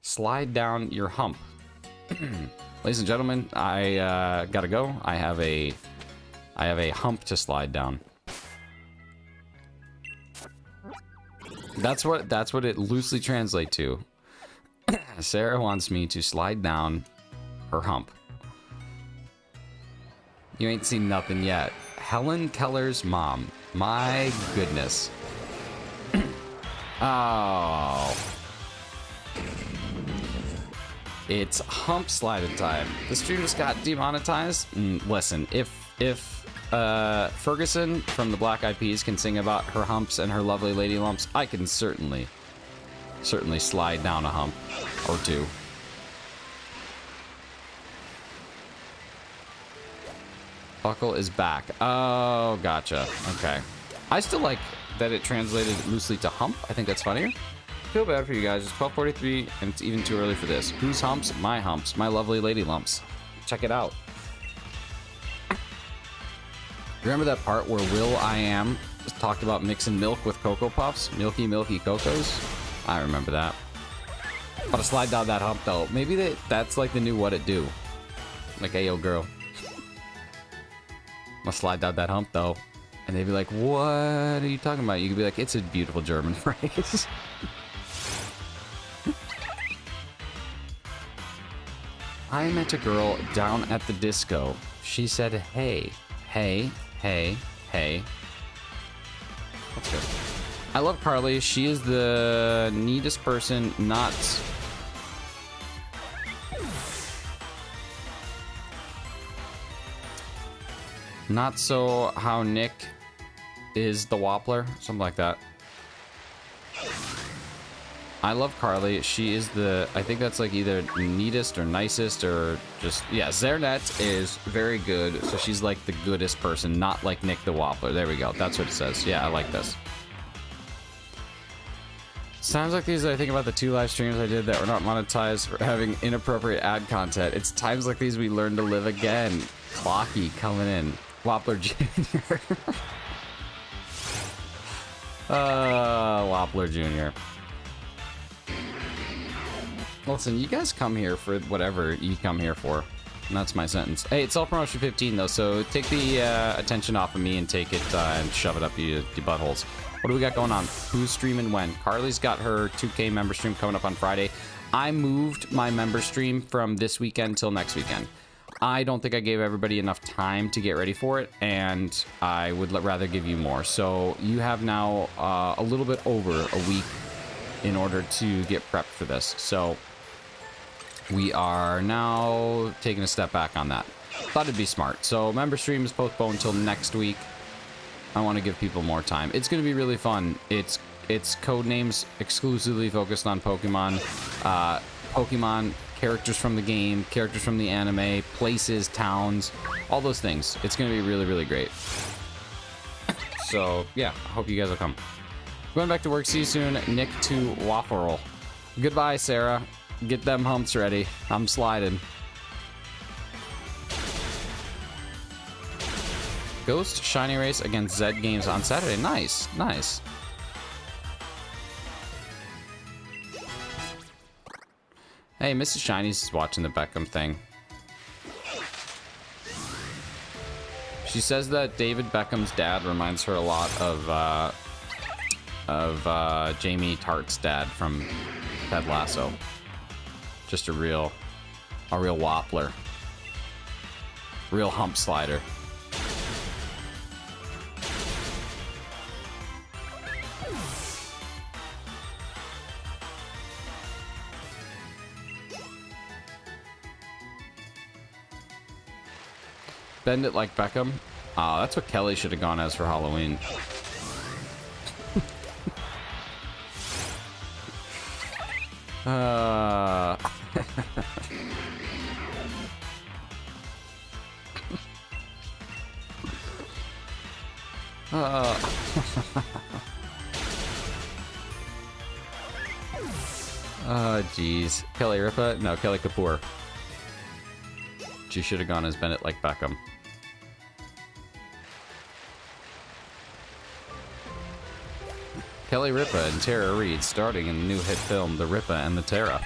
S2: Slide down your hump. Ladies and gentlemen, I gotta go. I have a hump to slide down. That's what it loosely translates to. Sarah wants me to slide down her hump. You ain't seen nothing yet. Helen Keller's mom. My goodness. Oh. It's hump sliding time. The stream just got demonetized. Listen, if Ferguson from the Black Eyed Peas can sing about her humps and her lovely lady lumps, I can certainly slide down a hump or two. Buckle is back. Oh, gotcha. Okay. I still like that it translated loosely to hump. I think that's funnier. Feel bad for you guys. It's 12:43 and it's even too early for this. Whose humps? My humps. My lovely lady lumps. Check it out. Remember that part where Will I Am talked about mixing milk with Cocoa Puffs? Milky, milky Cocos? I remember that. Gotta slide down that hump though. Maybe that's like the new What It Do. Like, hey, yo, girl. I'm gonna slide down that hump though. And they'd be like, what are you talking about? You could be like, it's a beautiful German phrase. I met a girl down at the disco. She said, hey, hey, hey, hey. That's good. I love Carly. She is the neatest person, not so how Nick is the Woppler, something like that. I love Carly. She is the, I think that's like either neatest or nicest or just, yeah, Zernet is very good. So she's like the goodest person, not like Nick the Woppler. There we go. That's what it says. Yeah, I like this. Times like these, I think about the 2 live streams I did that were not monetized for having inappropriate ad content. It's times like these we learn to live again. Clocky coming in. Woppler Jr. Woppler Jr. Listen, you guys come here for whatever you come here for. And that's my sentence. Hey, it's self-promotion 15 though, so take the attention off of me and take it and shove it up your buttholes. What do we got going on? Who's streaming when? Carly's got her 2K member stream coming up on Friday. I moved my member stream from this weekend till next weekend. I don't think I gave everybody enough time to get ready for it, and I would rather give you more. So you have now a little bit over a week in order to get prepped for this. So we are now taking a step back on that. Thought it'd be smart. So member stream is postponed until next week. I want to give people more time. It's going to be really fun. It's code names exclusively focused on Pokemon. Pokemon, characters from the game, characters from the anime, places, towns, all those things. It's going to be really, really great. So, yeah, I hope you guys will come. Going back to work. See you soon. Nick to Waffle. Goodbye, Sarah. Get them humps ready. I'm sliding. Ghost Shiny Race against Zed Games on Saturday. Nice, nice. Hey, Mrs. Shiny's watching the Beckham thing. She says that David Beckham's dad reminds her a lot of Jamie Tartt's dad from Ted Lasso. Just a real Woppler. Real hump slider. Bend it like Beckham. Ah, that's what Kelly should have gone as for Halloween. Oh, jeez. Kelly Ripa? No, Kelly Kapoor. She should have gone as Bennett like Beckham. Kelly Ripa and Tara Reid starting in the new hit film The Ripa and the Tara.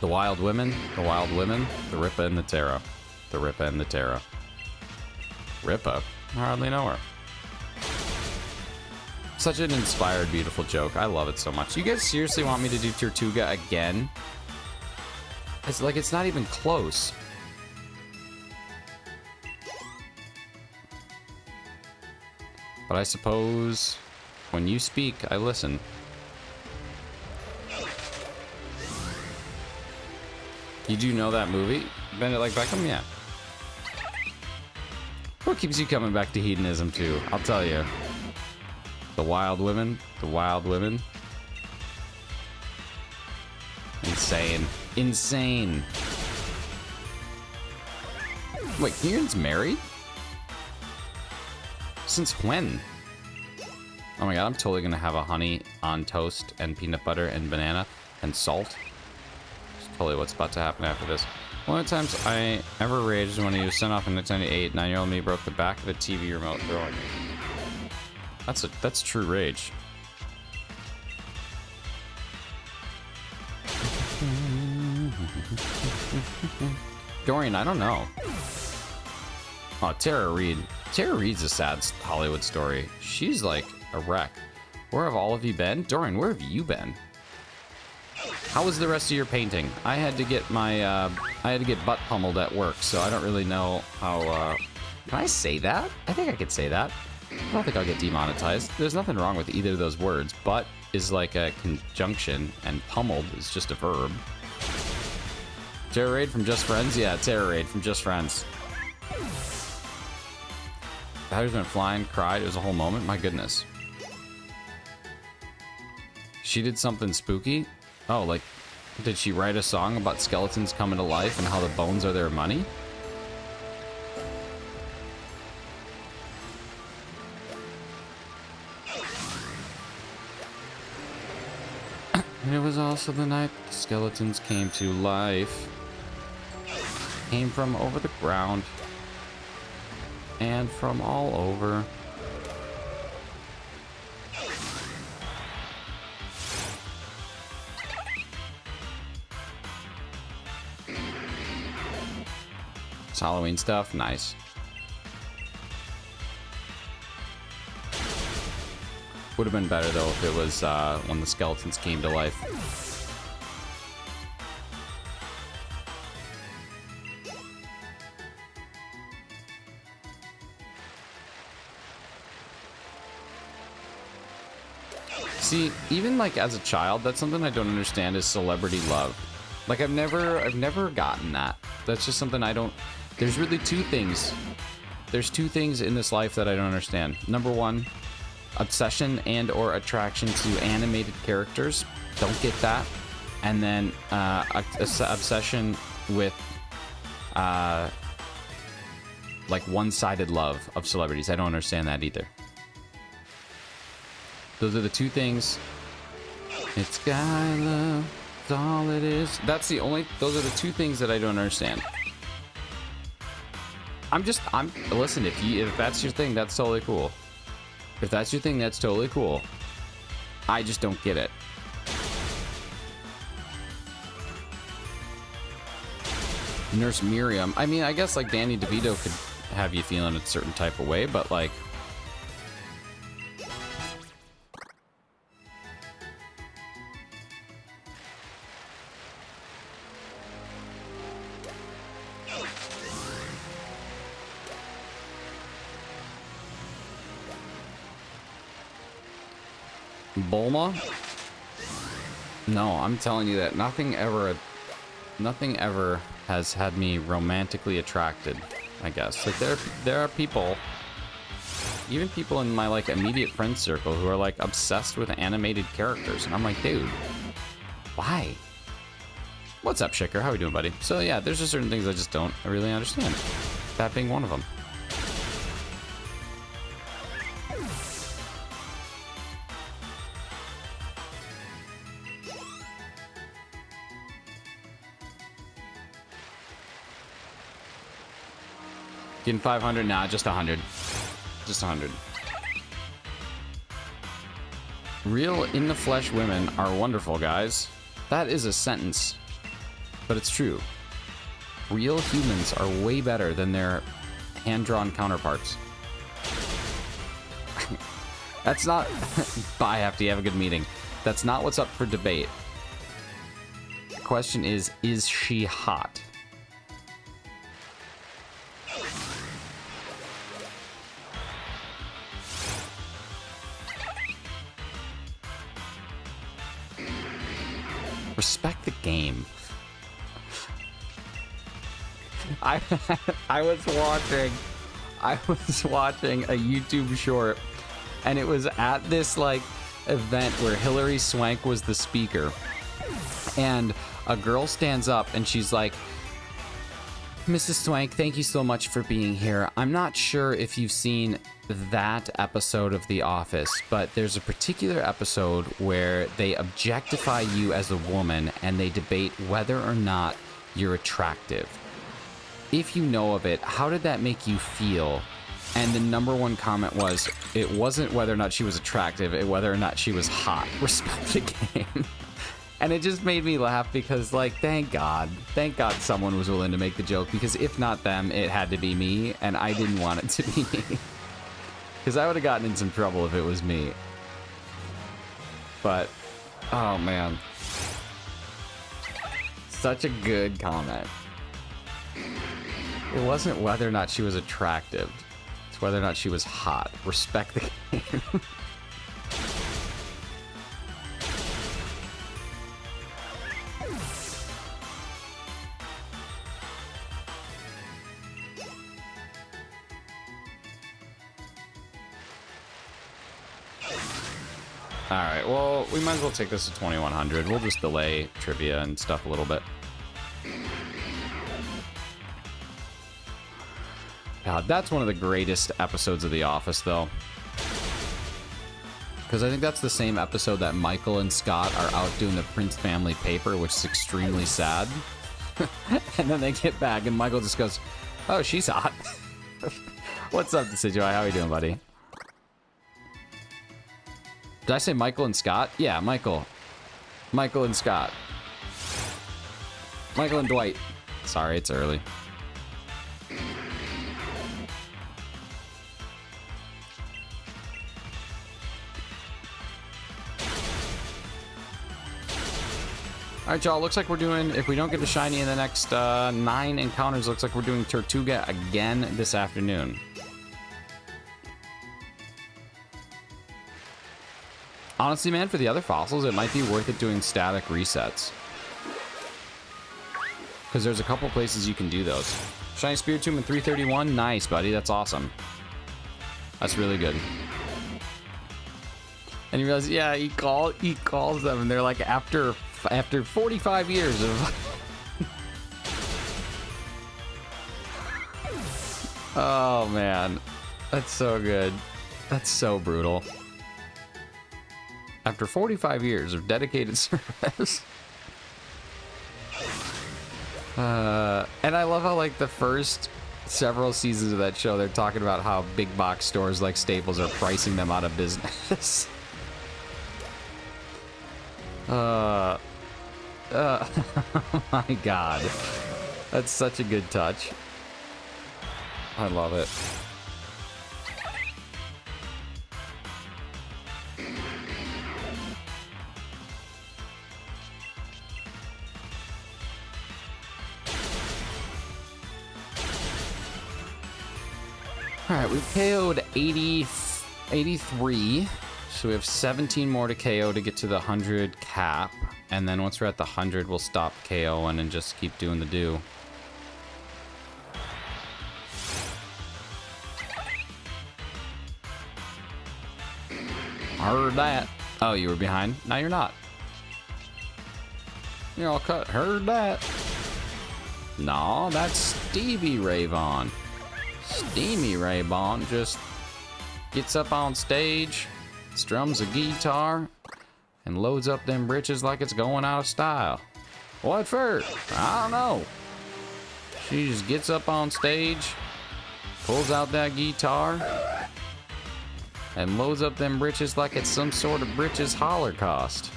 S2: The Wild Women, The Wild Women, The Ripa and the Tara. The Ripa and the Tara. Ripa? I hardly know her. Such an inspired, beautiful joke. I love it so much. You guys seriously want me to do Tortuga again? It's like, it's not even close. But I suppose when you speak, I listen. You do know that movie? Bend It Like Beckham? Yeah. What keeps you coming back to hedonism too? I'll tell you. The Wild Women. The Wild Women. Insane. Insane. Wait, Kieran's married? Since when? Oh my god, I'm totally gonna have a honey on toast and peanut butter and banana and salt. That's totally what's about to happen after this. One of the times I ever raged when he was sent off in 1998, 9-year-old me broke the back of the TV remote throwing me. That's true rage. Dorian, I don't know. Oh, Tara Reid. Tara Reid's a sad Hollywood story. She's like a wreck. Where have all of you been? Dorian, where have you been? How was the rest of your painting? I had to get my, I had to get butt pummeled at work, so I don't really know how, can I say that? I think I could say that. I don't think I'll get demonetized. There's nothing wrong with either of those words. Butt is like a conjunction, and pummeled is just a verb. Terror Raid from Just Friends? Yeah, Terror Raid from Just Friends. Battery's been flying, cried. It was a whole moment. My goodness. She did something spooky? Oh, like, did she write a song about skeletons coming to life and how the bones are their money? And it was also the night the skeletons came to life. Came from over the ground. And from all over. It's Halloween stuff, nice. Would have been better though if it was when the skeletons came to life. See, even like as a child, that's something I don't understand is celebrity love. Like I've never gotten that. That's just something I don't. There's really two things. There's two things in this life that I don't understand. Number one, obsession and or attraction to animated characters. Don't get that. And then obsession with like one-sided love of celebrities. I don't understand that either. Those are the two things. It's guy love, that's all it is. Those are the two things that I don't understand. Listen, if that's your thing, that's totally cool. If that's your thing, that's totally cool. I just don't get it. Nurse Miriam. I mean, I guess like Danny DeVito could have you feeling a certain type of way, but like... Bulma? No, I'm telling you that nothing ever has had me romantically attracted, I guess. Like, there are people, even people in my, like, immediate friend circle who are, like, obsessed with animated characters. And I'm like, dude, why? What's up, Shicker? How we doing, buddy? So, yeah, there's just certain things I just don't really understand. That being one of them. Getting 500? Nah, just 100. Just 100. Real in-the-flesh women are wonderful, guys. That is a sentence, but it's true. Real humans are way better than their hand-drawn counterparts. That's not... Bye, Hefty. Have a good meeting. That's not what's up for debate. The question is she hot? Respect the game. I was watching a YouTube short, and it was at this like event where Hilary Swank was the speaker, and a girl stands up and she's like, Mrs. Swank, thank you so much for being here. I'm not sure if you've seen that episode of The Office, but there's a particular episode where they objectify you as a woman and they debate whether or not you're attractive. If you know of it, how did that make you feel? And the number one comment was, it wasn't whether or not she was attractive, it whether or not she was hot. Respect the game. And it just made me laugh because, like, thank God someone was willing to make the joke, because if not them, it had to be me, and I didn't want it to be me. Because I would have gotten in some trouble if it was me. But, oh man. Such a good comment. It wasn't whether or not she was attractive. It's whether or not she was hot. Respect the game. Alright, well, we might as well take this to 2100. We'll just delay trivia and stuff a little bit. God, that's one of the greatest episodes of The Office, though. Because I think that's the same episode that Michael and Scott are out doing the Prince family paper, which is extremely sad. And then they get back, and Michael just goes, oh, she's hot. What's up, Decidueye? How are you doing, buddy? Did I say Michael and Scott? Yeah, Michael. Michael and Scott. Michael and Dwight. Sorry, it's early. Alright, y'all. Looks like we're doing, if we don't get the shiny in the next 9 encounters, looks like we're doing Tortuga again this afternoon. Honestly, man, for the other fossils, it might be worth it doing static resets. Because there's a couple places you can do those. Shiny Spiritomb in 331. Nice, buddy. That's awesome. That's really good. And you realize, yeah, he calls them, and they're like, after 45 years of... Oh, man. That's so good. That's so brutal. After 45 years of dedicated service. And I love how, like, the first several seasons of that show, they're talking about how big box stores like Staples are pricing them out of business. Oh my God. That's such a good touch. I love it. Alright, we KO'd 83. So we have 17 more to KO to get to the 100 cap. And then once we're at the 100, we'll stop KOing and just keep doing the do. Heard that. Oh, you were behind? Now you're not. You're all cut. Heard that. No, that's Stevie Ray Vaughan. Steamy Ray Vaughan just gets up on stage, strums a guitar, and loads up them britches like it's going out of style. What for? I don't know. She just gets up on stage, pulls out that guitar, and loads up them britches like it's some sort of britches holocaust.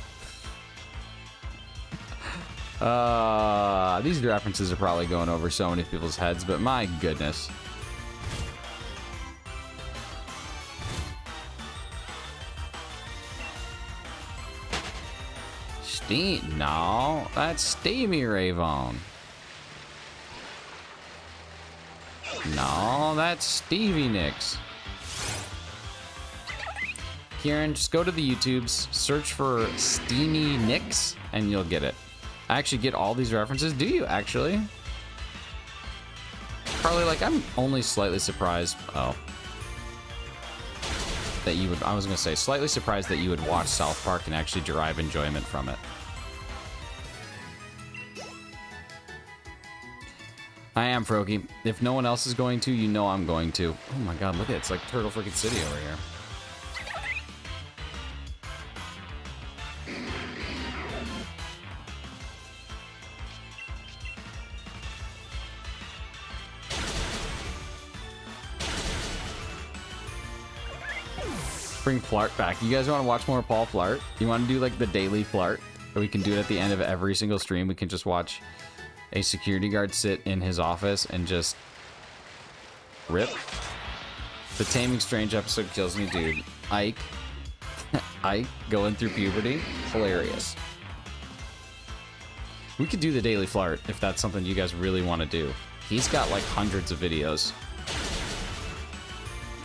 S2: These references are probably going over so many people's heads, but my goodness. No, that's Steamy Ray Vaughan. No, that's Stevie Nicks. Kieran, just go to the YouTubes, search for Steamy Nicks, and you'll get it. I actually get all these references. Do you actually? Probably, like, I'm only slightly surprised. Oh. That you would, I was gonna say, slightly surprised that you would watch South Park and actually derive enjoyment from it. I am, Froky. If no one else is going to, you know I'm going to. Oh my god, look at it. It's like Turtle Freaking City over here. Bring Flart back. You guys want to watch more Paul Flart? You want to do like the daily Flart? Or we can do it at the end of every single stream. We can just watch a security guard sit in his office and just rip. The Taming Strange episode kills me, dude. Ike. Ike going through puberty. Hilarious. We could do the daily Flart if that's something you guys really want to do. He's got like hundreds of videos.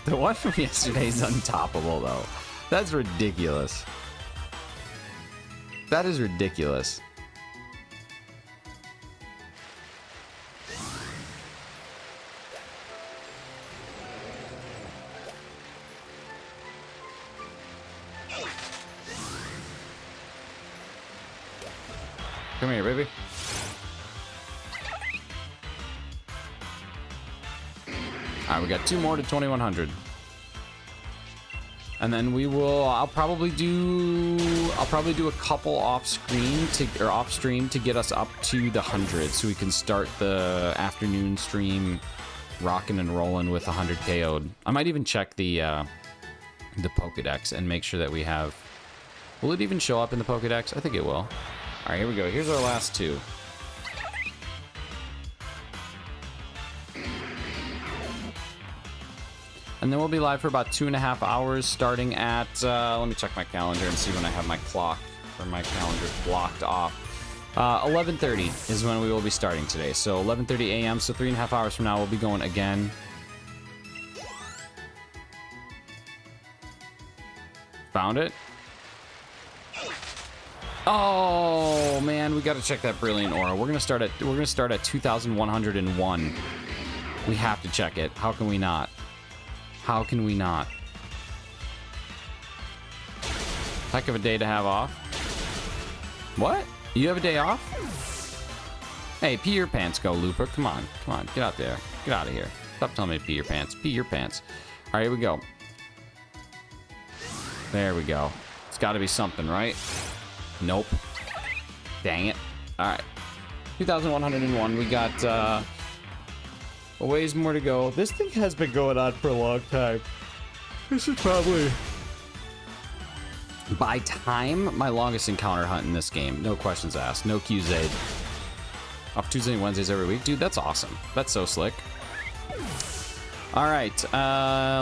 S2: The one from yesterday is untoppable, though. That's ridiculous. That is ridiculous. Come here, baby. Alright, we got 2 more to 2100. And then we will, I'll probably do a couple off stream to get us up to the 100 so we can start the afternoon stream rocking and rolling with 100 KO'd. I might even check the Pokedex and make sure that we have, will it even show up in the Pokedex? I think it will. Alright, here we go. Here's our last 2. And then we'll be live for about 2.5 hours, starting at, let me check my calendar and see when I have my clock or my calendar blocked off. 11:30 is when we will be starting today. So 11:30 a.m., so 3.5 hours from now, we'll be going again. Found it? Oh man, we gotta check that Brilliant Aura. We're gonna start at 2,101. We have to check it. How can we not? How can we not? Heck of a day to have off. What? You have a day off? Hey, pee your pants, go Looper. Come on, get out there. Get out of here. Stop telling me to pee your pants. Pee your pants. All right, here we go. There we go. It's got to be something, right? Nope. Dang it. All right. 2,101. We got a ways more to go. This thing has been going on for a long time. This is probably, by time, my longest encounter hunt in this game. No questions asked. No QZ. Off Tuesdays and Wednesdays every week. Dude, that's awesome. That's so slick. All right.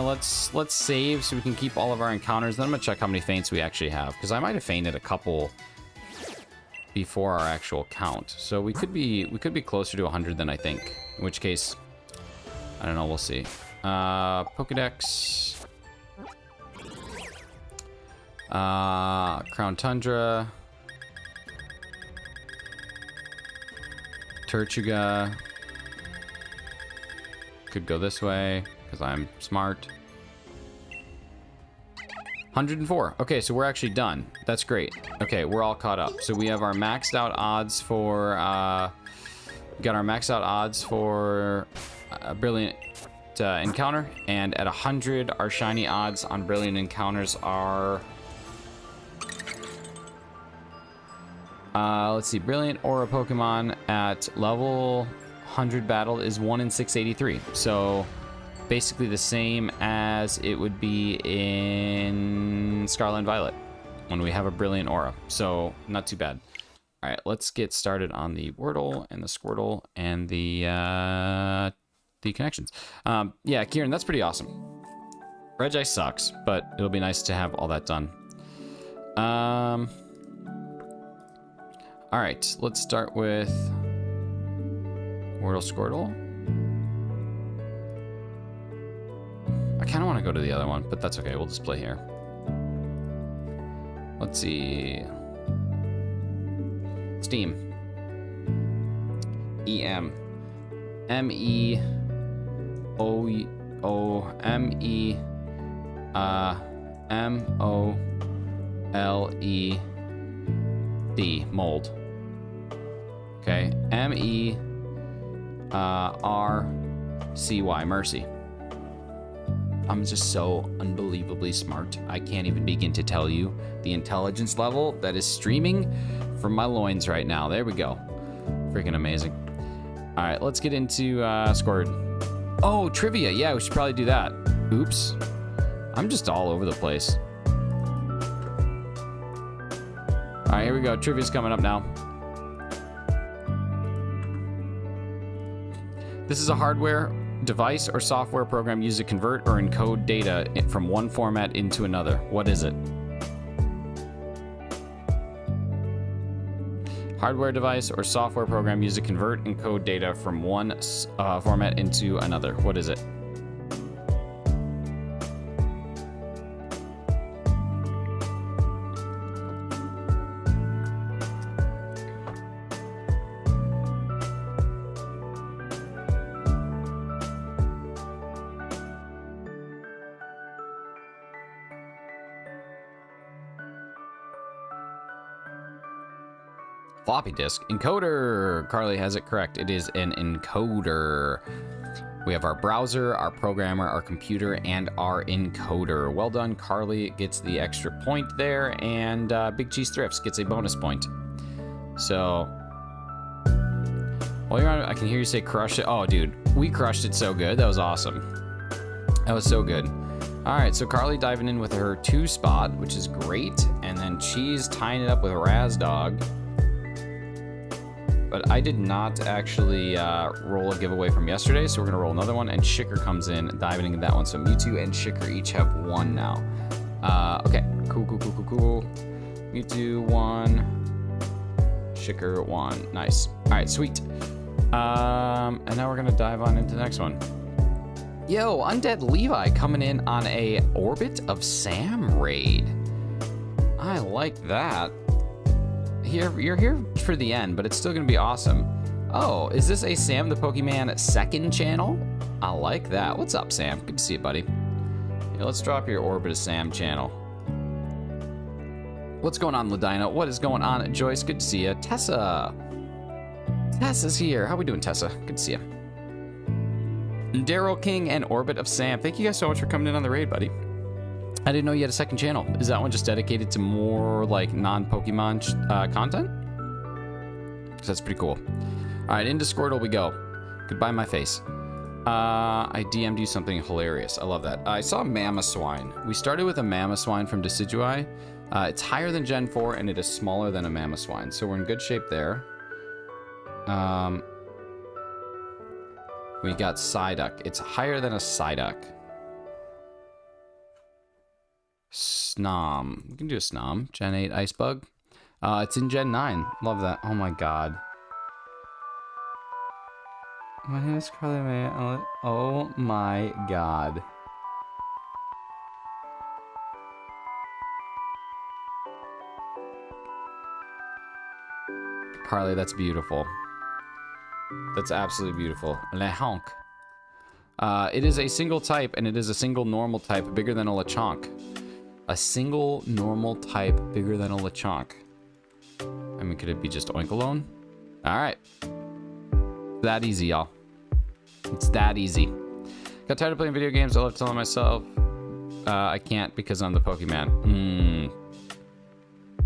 S2: Let's save so we can keep all of our encounters. Then I'm gonna check how many feints we actually have, because I might have fainted a couple before our actual count. So we could be closer to 100 than I think. In which case, I don't know. We'll see. Pokedex. Crown Tundra. Tortuga. Could go this way, because I'm smart. 104. Okay, so we're actually done. That's great. Okay, we're all caught up. So we have our maxed out odds for... got our maxed out odds for a brilliant encounter. And at 100, our shiny odds on brilliant encounters are... let's see. Brilliant Aura Pokemon at level 100 battle is 1 in 683. So... basically the same as it would be in Scarlet and Violet when we have a brilliant aura. So not too bad. All right, let's get started on the Wordle and the Squirtle and the connections. Yeah, Kieran, that's pretty awesome. Reggie sucks, but it'll be nice to have all that done. All right, let's start with Wordle Squirtle. I kind of want to go to the other one, but that's okay. We'll just play here. Let's see. Steam. EM. MEOOME. MOLED. Mold. Okay. MERCY. Mercy. I'm just so unbelievably smart. I can't even begin to tell you the intelligence level that is streaming from my loins right now. There we go. Freaking amazing. All right, let's get into Scored. Oh, trivia. Yeah, we should probably do that. Oops. I'm just all over the place. All right, here we go. Trivia's coming up now. This is a hardware device or software program used to convert or encode data from one format into another. What is it? Hardware device or software program used to convert and encode data from one format into another. What is it? Floppy disk. Encoder. Carly has it correct. It is an encoder. We have our browser, our programmer, our computer, and our encoder. Well done. Carly gets the extra point there, and Big Cheese Thrifts gets a bonus point. So, while you're on it, I can hear you say crush it. Oh, dude, we crushed it so good. That was awesome. That was so good. All right, so Carly diving in with her 2 spot, which is great, and then Cheese tying it up with Raz Dog. But I did not actually roll a giveaway from yesterday, so we're gonna roll another one, and Shicker comes in, diving into that one. So Mewtwo and Shicker each have 1 now. Okay, cool. Mewtwo 1, Shicker 1, nice. All right, sweet. And now we're gonna dive on into the next one. Yo, Undead Levi coming in on a Orbit of Sam raid. I like that. You're here for the end, but it's still gonna be awesome. Oh, is this a Sam the Pokemon second channel? I like that. What's up, Sam? Good to see you, buddy. Yeah, let's drop your Orbit of Sam channel. What's going on, Ladino? What is going on, Joyce? Good to see you. Tessa's here. How we doing, Tessa? Good to see you. Daryl King and Orbit of Sam. Thank you guys so much for coming in on the raid, buddy. I didn't know you had a second channel. Is that one just dedicated to more like non-Pokemon content? So that's pretty cool. All right, into Squirtle we go. Goodbye, my face. I DM'd you something hilarious. I love that. I saw Mamoswine. We started with a Mamoswine from Decidueye. It's higher than Gen 4, and it is smaller than a Mamoswine. So we're in good shape there. We got Psyduck. It's higher than a Psyduck. Snom. We can do a Snom. Gen 8 Ice Bug. It's in Gen 9. Love that. Oh my god. My name is Carly May. Oh my god. Carly, that's beautiful. That's absolutely beautiful. Lechonk. It is a single type, and it is a single normal type bigger than a Lechonk. A single normal type bigger than a Lechonk. I mean, could it be just Oinkalone? Alright. That easy, y'all. It's that easy. Got tired of playing video games. I love telling myself I can't because I'm the Pokemon.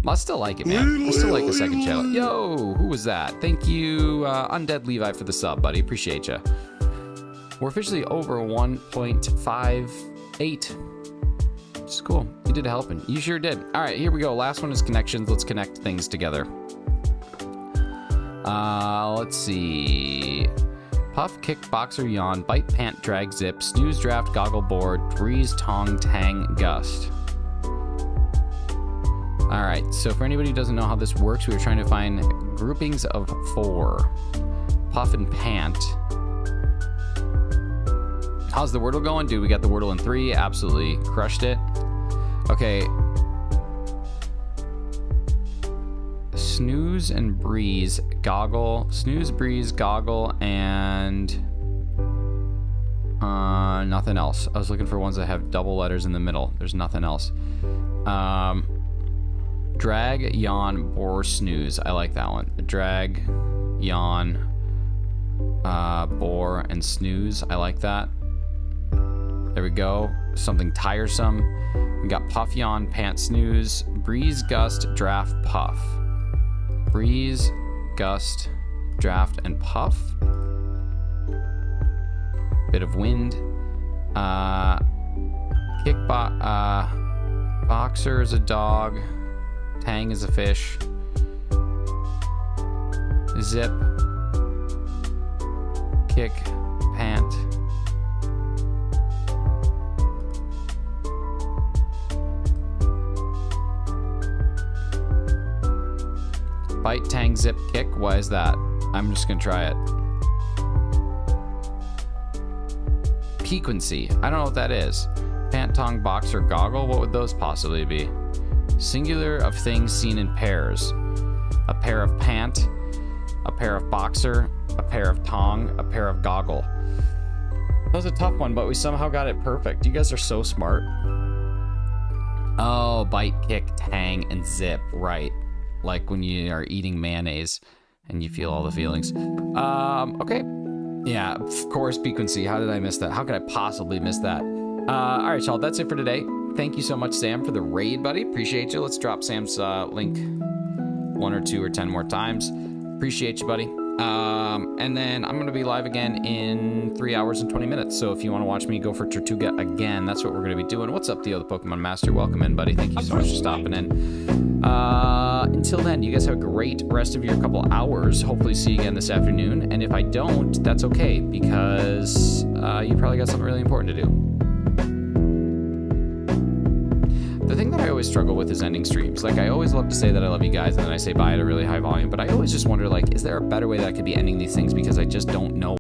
S2: I still like it, man. I still like the second channel. Yo, who was that? Thank you, Undead Levi, for the sub, buddy. Appreciate you. We're officially over 1.58. Which is cool. You did a helping. You sure did. All right, here we go. Last one is connections. Let's connect things together. Let's see. Puff, kick, boxer, yawn, bite, pant, drag, zip, snooze, draft, goggle, board, breeze, tong, tang, gust. All right, so for anybody who doesn't know how this works, we were trying to find groupings of 4. Puff and pant. How's the Wordle going? Dude, we got the Wordle in 3. Absolutely crushed it. Okay. Snooze and breeze, goggle, snooze, breeze, goggle, and nothing else. I was looking for ones that have double letters in the middle. There's nothing else. Drag, yawn, bore, snooze. I like that one. Drag, yawn, bore, and snooze. I like that. There we go. Something tiresome. We got puff, yawn, pant, snooze, breeze, gust, draft, puff. Breeze, gust, draft, and puff. Bit of wind. Boxer is a dog. Tang is a fish. Zip. Kick. Pant. Bite, tang, zip, kick. Why is that? I'm just gonna try it. Piquancy. I don't know what that is. Pant, tong, boxer, goggle. What would those possibly be? Singular of things seen in pairs. A pair of pant, a pair of boxer, a pair of tong, a pair of goggle. That was a tough one, but we somehow got it perfect. You guys are so smart. Oh, bite, kick, tang, and zip. Right. Like when you are eating mayonnaise and you feel all the feelings. Okay. Yeah, of course, piquancy. How did I miss that? How could I possibly miss that? All right, y'all. That's it for today. Thank you so much, Sam, for the raid, buddy. Appreciate you. Let's drop Sam's link 1 or 2 or 10 more times. Appreciate you, buddy. And then I'm going to be live again in 3 hours and 20 minutes. So if you want to watch me go for Tortuga again, that's what we're going to be doing. What's up, Theo, the Pokemon Master? Welcome in, buddy. Thank you so much for stopping in. Until then, you guys have a great rest of your couple hours. Hopefully see you again this afternoon. And if I don't, that's okay, because you probably got something really important to do. The thing that I always struggle with is ending streams. Like, I always love to say that I love you guys, and then I say bye at a really high volume, but I always just wonder, like, is there a better way that I could be ending these things, because I just don't know